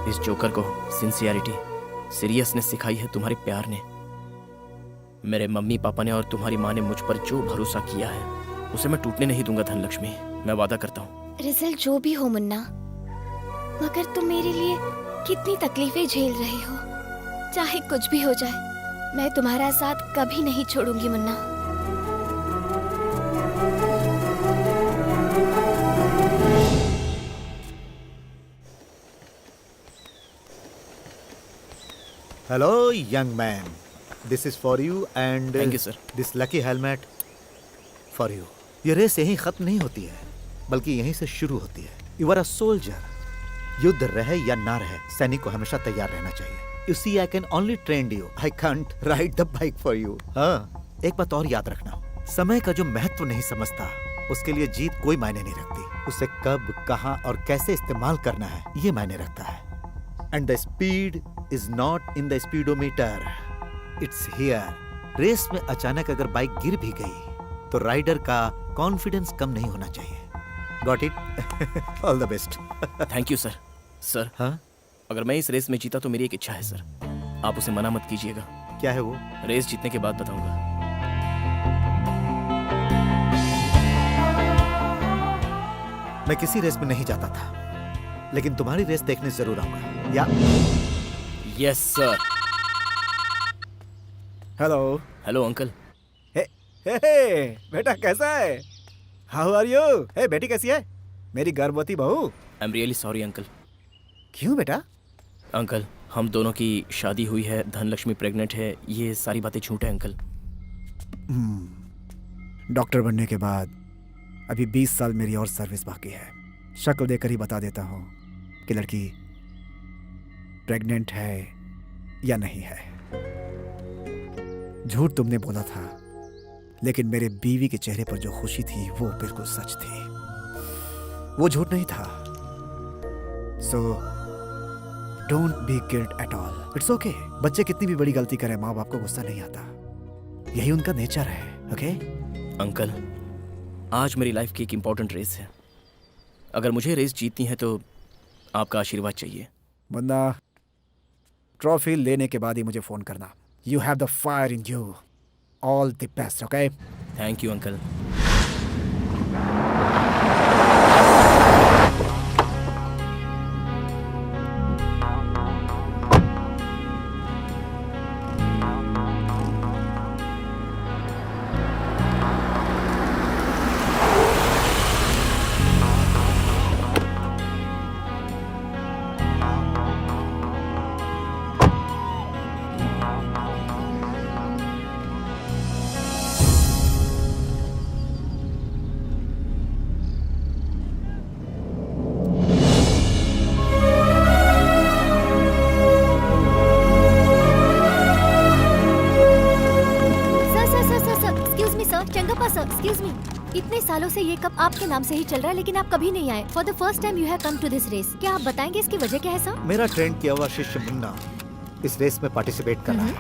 इस जोकर को सिंसियरिटी, सीरियसनेस सिखाई है तुम्हारे प्यार ने. मेरे मम्मी पापा ने और तुम्हारी माँ ने मुझ पर जो भरोसा किया है उसे मैं टूटने नहीं दूंगा धनलक्ष्मी. मैं वादा करता हूँ रिजल्ट जो भी हो मुन्ना, मगर तुम मेरे लिए कितनी तकलीफें झेल रहे हो, चाहे कुछ भी हो जाए, मैं तुम्हारा साथ कभी नहीं छोड़ूंगी Munna. Hello young man, this is for you and Thank you, sir. This lucky helmet for you. ये रेस यहीं खत्म नहीं होती है, बल्कि यहीं से शुरू होती है। You are a soldier. युद्ध रहे या ना रहे, सैनिक को हमेशा तैयार रहना चाहिए। You see, I can only train you, I can't ride the bike for you. हाँ, एक बात और याद रखना, समय का जो महत्व नहीं समझता, उसके लिए जीत कोई मायने नहीं रखती। उसे कब, कहाँ और कैसे इस्तेमाल करना है, ये मायने रखता है। And the speed is not in the speedometer, it's here. Race में अचानक अगर बाइक गिर भी गई तो राइडर का कॉन्फिडेंस कम नहीं होना चाहिए। Got it? All the best. Thank you sir. Sir, हाँ, अगर मैं इस रेस में जीता तो मेरी एक इच्छा है सर, आप उसे मना मत कीजिएगा। क्या है वो? रेस जीतने के बाद बताऊंगा। मैं किसी रेस में नहीं जाता था, लेकिन तुम्हारी रेस देखने जरूर आऊंगा। Yeah yes sir. Hello. Hello uncle. Hey, बेटा कैसा है? How are you? हे बेटी कैसी है? मेरी गर्भवती बहू। I am really sorry uncle. क्यों बेटा? अंकल, हम दोनों की शादी हुई है, धनलक्ष्मी प्रेग्नेंट है, ये सारी बातें झूठ है अंकल। डॉक्टर बनने के बाद अभी 20 साल मेरी और सर्विस बाकी है। शक्ल देखकर ही बता देता हूँ कि लड़की प्रेग्नेंट है या नहीं है। झूठ तुमने बोला था, लेकिन मेरे बीवी के चेहरे पर जो खुशी थी वो बिल्कुल सच थी, वो झूठ नहीं था। So don't be guilt at all, it's okay. बच्चे कितनी भी बड़ी गलती करें, माँ बाप को गुस्सा नहीं आता, यही उनका नेचर है। ओके अंकल, आज मेरी लाइफ की एक इम्पोर्टेंट रेस है। अगर मुझे रेस जीतनी है तो आपका आशीर्वाद चाहिए। बंदा, ट्रॉफी लेने के बाद ही मुझे फोन करना। You have the fire in you. All the best. Okay, thank you uncle. Excuse me, इतने सालों से ये कप आपके नाम से ही चल रहा है, लेकिन आप कभी नहीं आए। For the first time you have come to this race. क्या आप बताएंगे इसकी वजह क्या है सर? मेरा ट्रेंड किया हुआ शिष्य मुन्ना इस रेस में पार्टिसिपेट कर रहा है,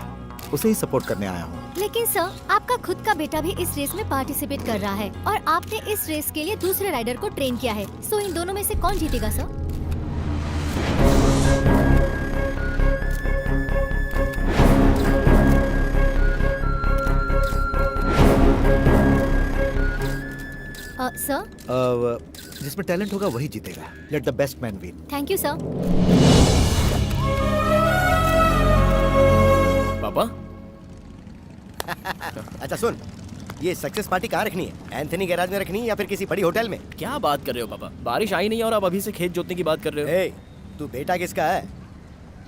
उसे ही सपोर्ट करने आया हूँ। लेकिन सर, आपका खुद का बेटा भी इस रेस में पार्टिसिपेट कर रहा है और आपने इस रेस के लिए दूसरे राइडर को ट्रेन किया है। सो इन दोनों में से कौन जीतेगा सर? सर, जिसमें टैलेंट होगा वही जीतेगा। Let the best man win. Thank you sir. पापा। अच्छा सुन, ये सक्सेस पार्टी कहाँ रखनी है? एंथनी गैराज में रखनी है या फिर किसी बड़ी होटल में? क्या बात कर रहे हो पापा? बारिश आई नहीं और आप अभी से खेत जोतने की बात कर रहे हो। ए, तू बेटा किसका है?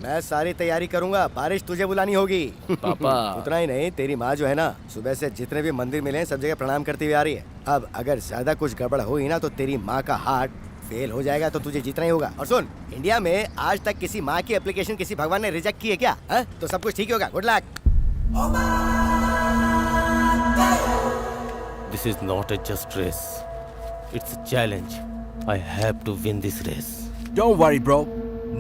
मैं सारी तैयारी करूंगा, बारिश तुझे बुलानी होगी। पापा। उतना ही नहीं, तेरी माँ जो है ना, सुबह से जितने भी मंदिर मिले हैं सब जगह प्रणाम करती हुई आ रही है। अब अगर ज्यादा कुछ गड़बड़ हुई ना तो तेरी माँ का हार्ट फेल हो जाएगा, तो तुझे जीतना ही होगा। और सुन, इंडिया में आज तक किसी माँ की एप्लीकेशन किसी भगवान ने रिजेक्ट की है क्या? हा? तो सब कुछ ठीक ही होगा। Good luck. This is not a just race. It's a challenge. I have to win this race. Don't worry, bro.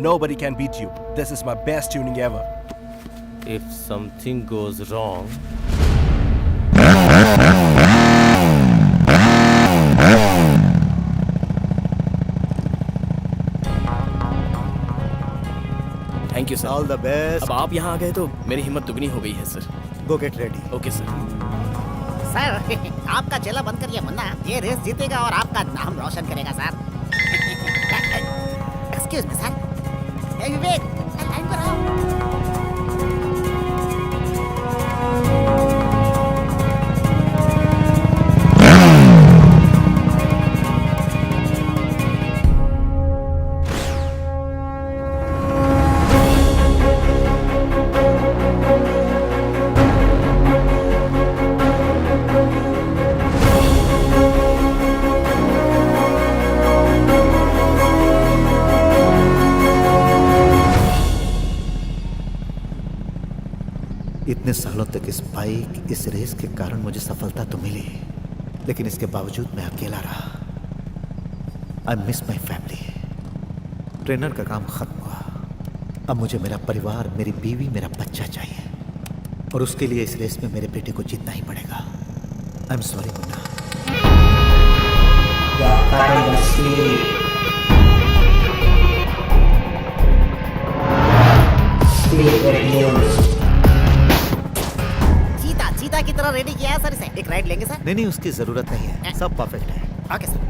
Nobody can beat you. This is my best tuning ever. If something goes wrong, thank you sir. All the best. अब आप यहाँ आ गए तो मेरी हिम्मत दुगनी हो गई है सर। गो get ready. Okay sir. Sir, आपका चेला बनकर ये मुन्ना ये रेस जीतेगा और आपका नाम रोशन करेगा सर। इतने सालों तक इस बाइक, इस रेस के कारण मुझे सफलता तो मिली, लेकिन इसके बावजूद मैं अकेला रहा। I miss my family. Trainer का काम खत्म हुआ। अब मुझे मेरा परिवार, मेरी बीवी, मेरा बच्चा चाहिए, और उसके लिए इस रेस में मेरे बेटे को जीतना ही पड़ेगा। I am sorry Munna. चीता की तरह रेडी किया है सर इसे। एक राइड लेंगे सर? नहीं, उसकी जरूरत नहीं है, सब परफेक्ट है। Okay sir.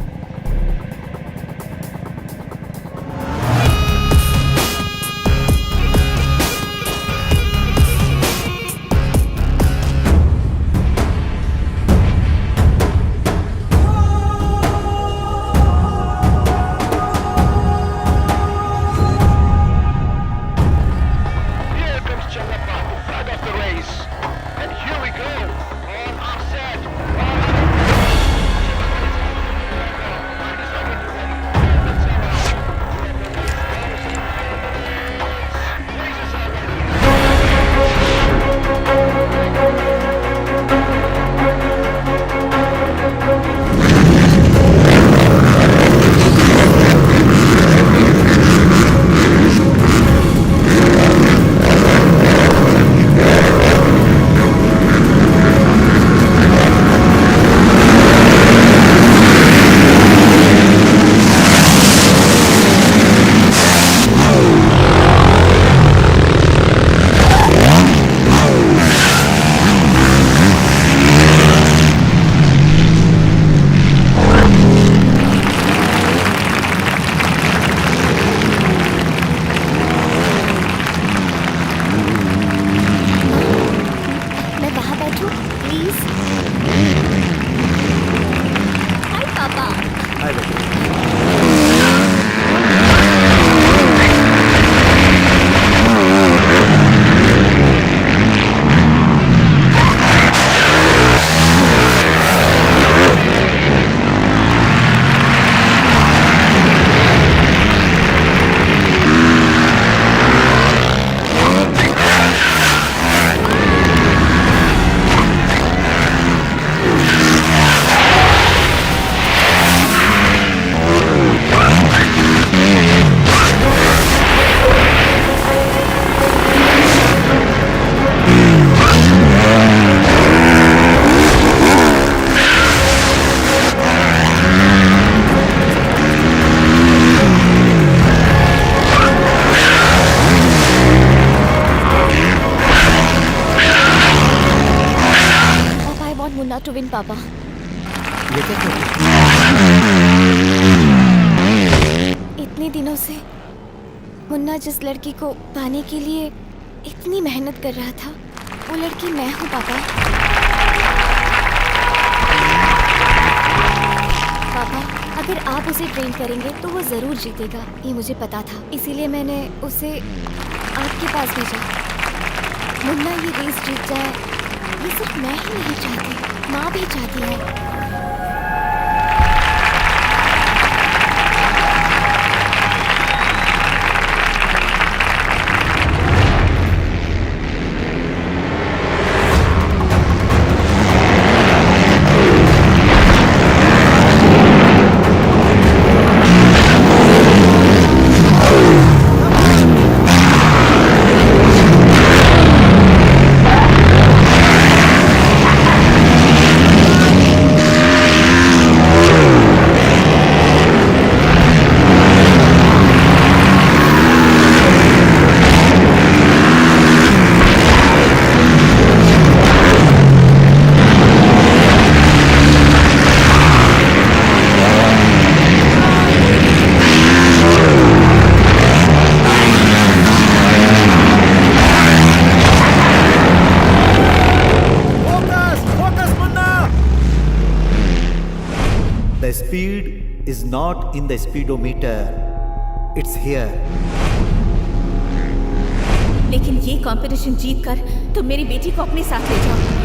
टू विन पापा। इतने दिनों से मुन्ना जिस लड़की को पाने के लिए इतनी मेहनत कर रहा था, वो लड़की मैं हूँ पापा। पापा, अगर आप उसे ट्रेन करेंगे तो वो जरूर जीतेगा, ये मुझे पता था, इसीलिए मैंने उसे आपके पास भेजा। मुन्ना ये रेस जीत जाए, ये सिर्फ मैं ही नहीं चाहती, माँ भी चाहती है। The speed is not in the speedometer, it's here. लेकिन ये कंपटीशन जीत कर तुम मेरी बेटी को अपने साथ ले जाओ।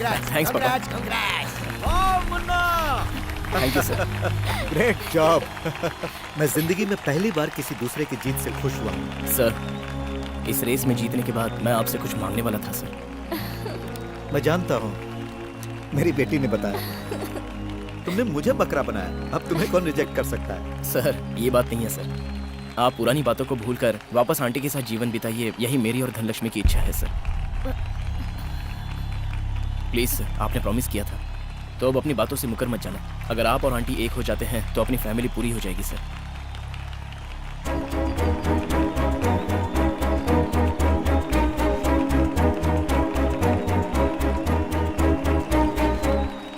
थैंक्स पापा। Thank you sir. Great job. मैं जिंदगी में पहली बार किसी दूसरे की जीत से खुश हुआ। सर इस रेस में जीतने के बाद मैं आपसे कुछ मांगने वाला था सर। मैं जानता हूँ, मेरी बेटी ने बताया। तुमने मुझे बकरा बनाया, अब तुम्हें कौन रिजेक्ट कर सकता है? सर ये बात नहीं है सर। आप पुरानी बातों को भूलकर वापस आंटी के साथ जीवन बिताइए, यही मेरी और धनलक्ष्मी की इच्छा है सर। प्लीज सर, आपने प्रॉमिस किया था, तो अब अपनी बातों से मुकर मत जाना। अगर आप और आंटी एक हो जाते हैं तो अपनी फैमिली पूरी हो जाएगी सर।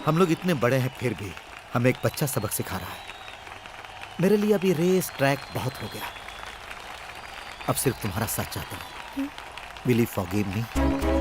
हम लोग इतने बड़े हैं फिर भी हमें एक बच्चा सबक सिखा रहा है। मेरे लिए अभी रेस ट्रैक बहुत हो गया, अब सिर्फ तुम्हारा साथ चाहता हूँ। Will you forgive me?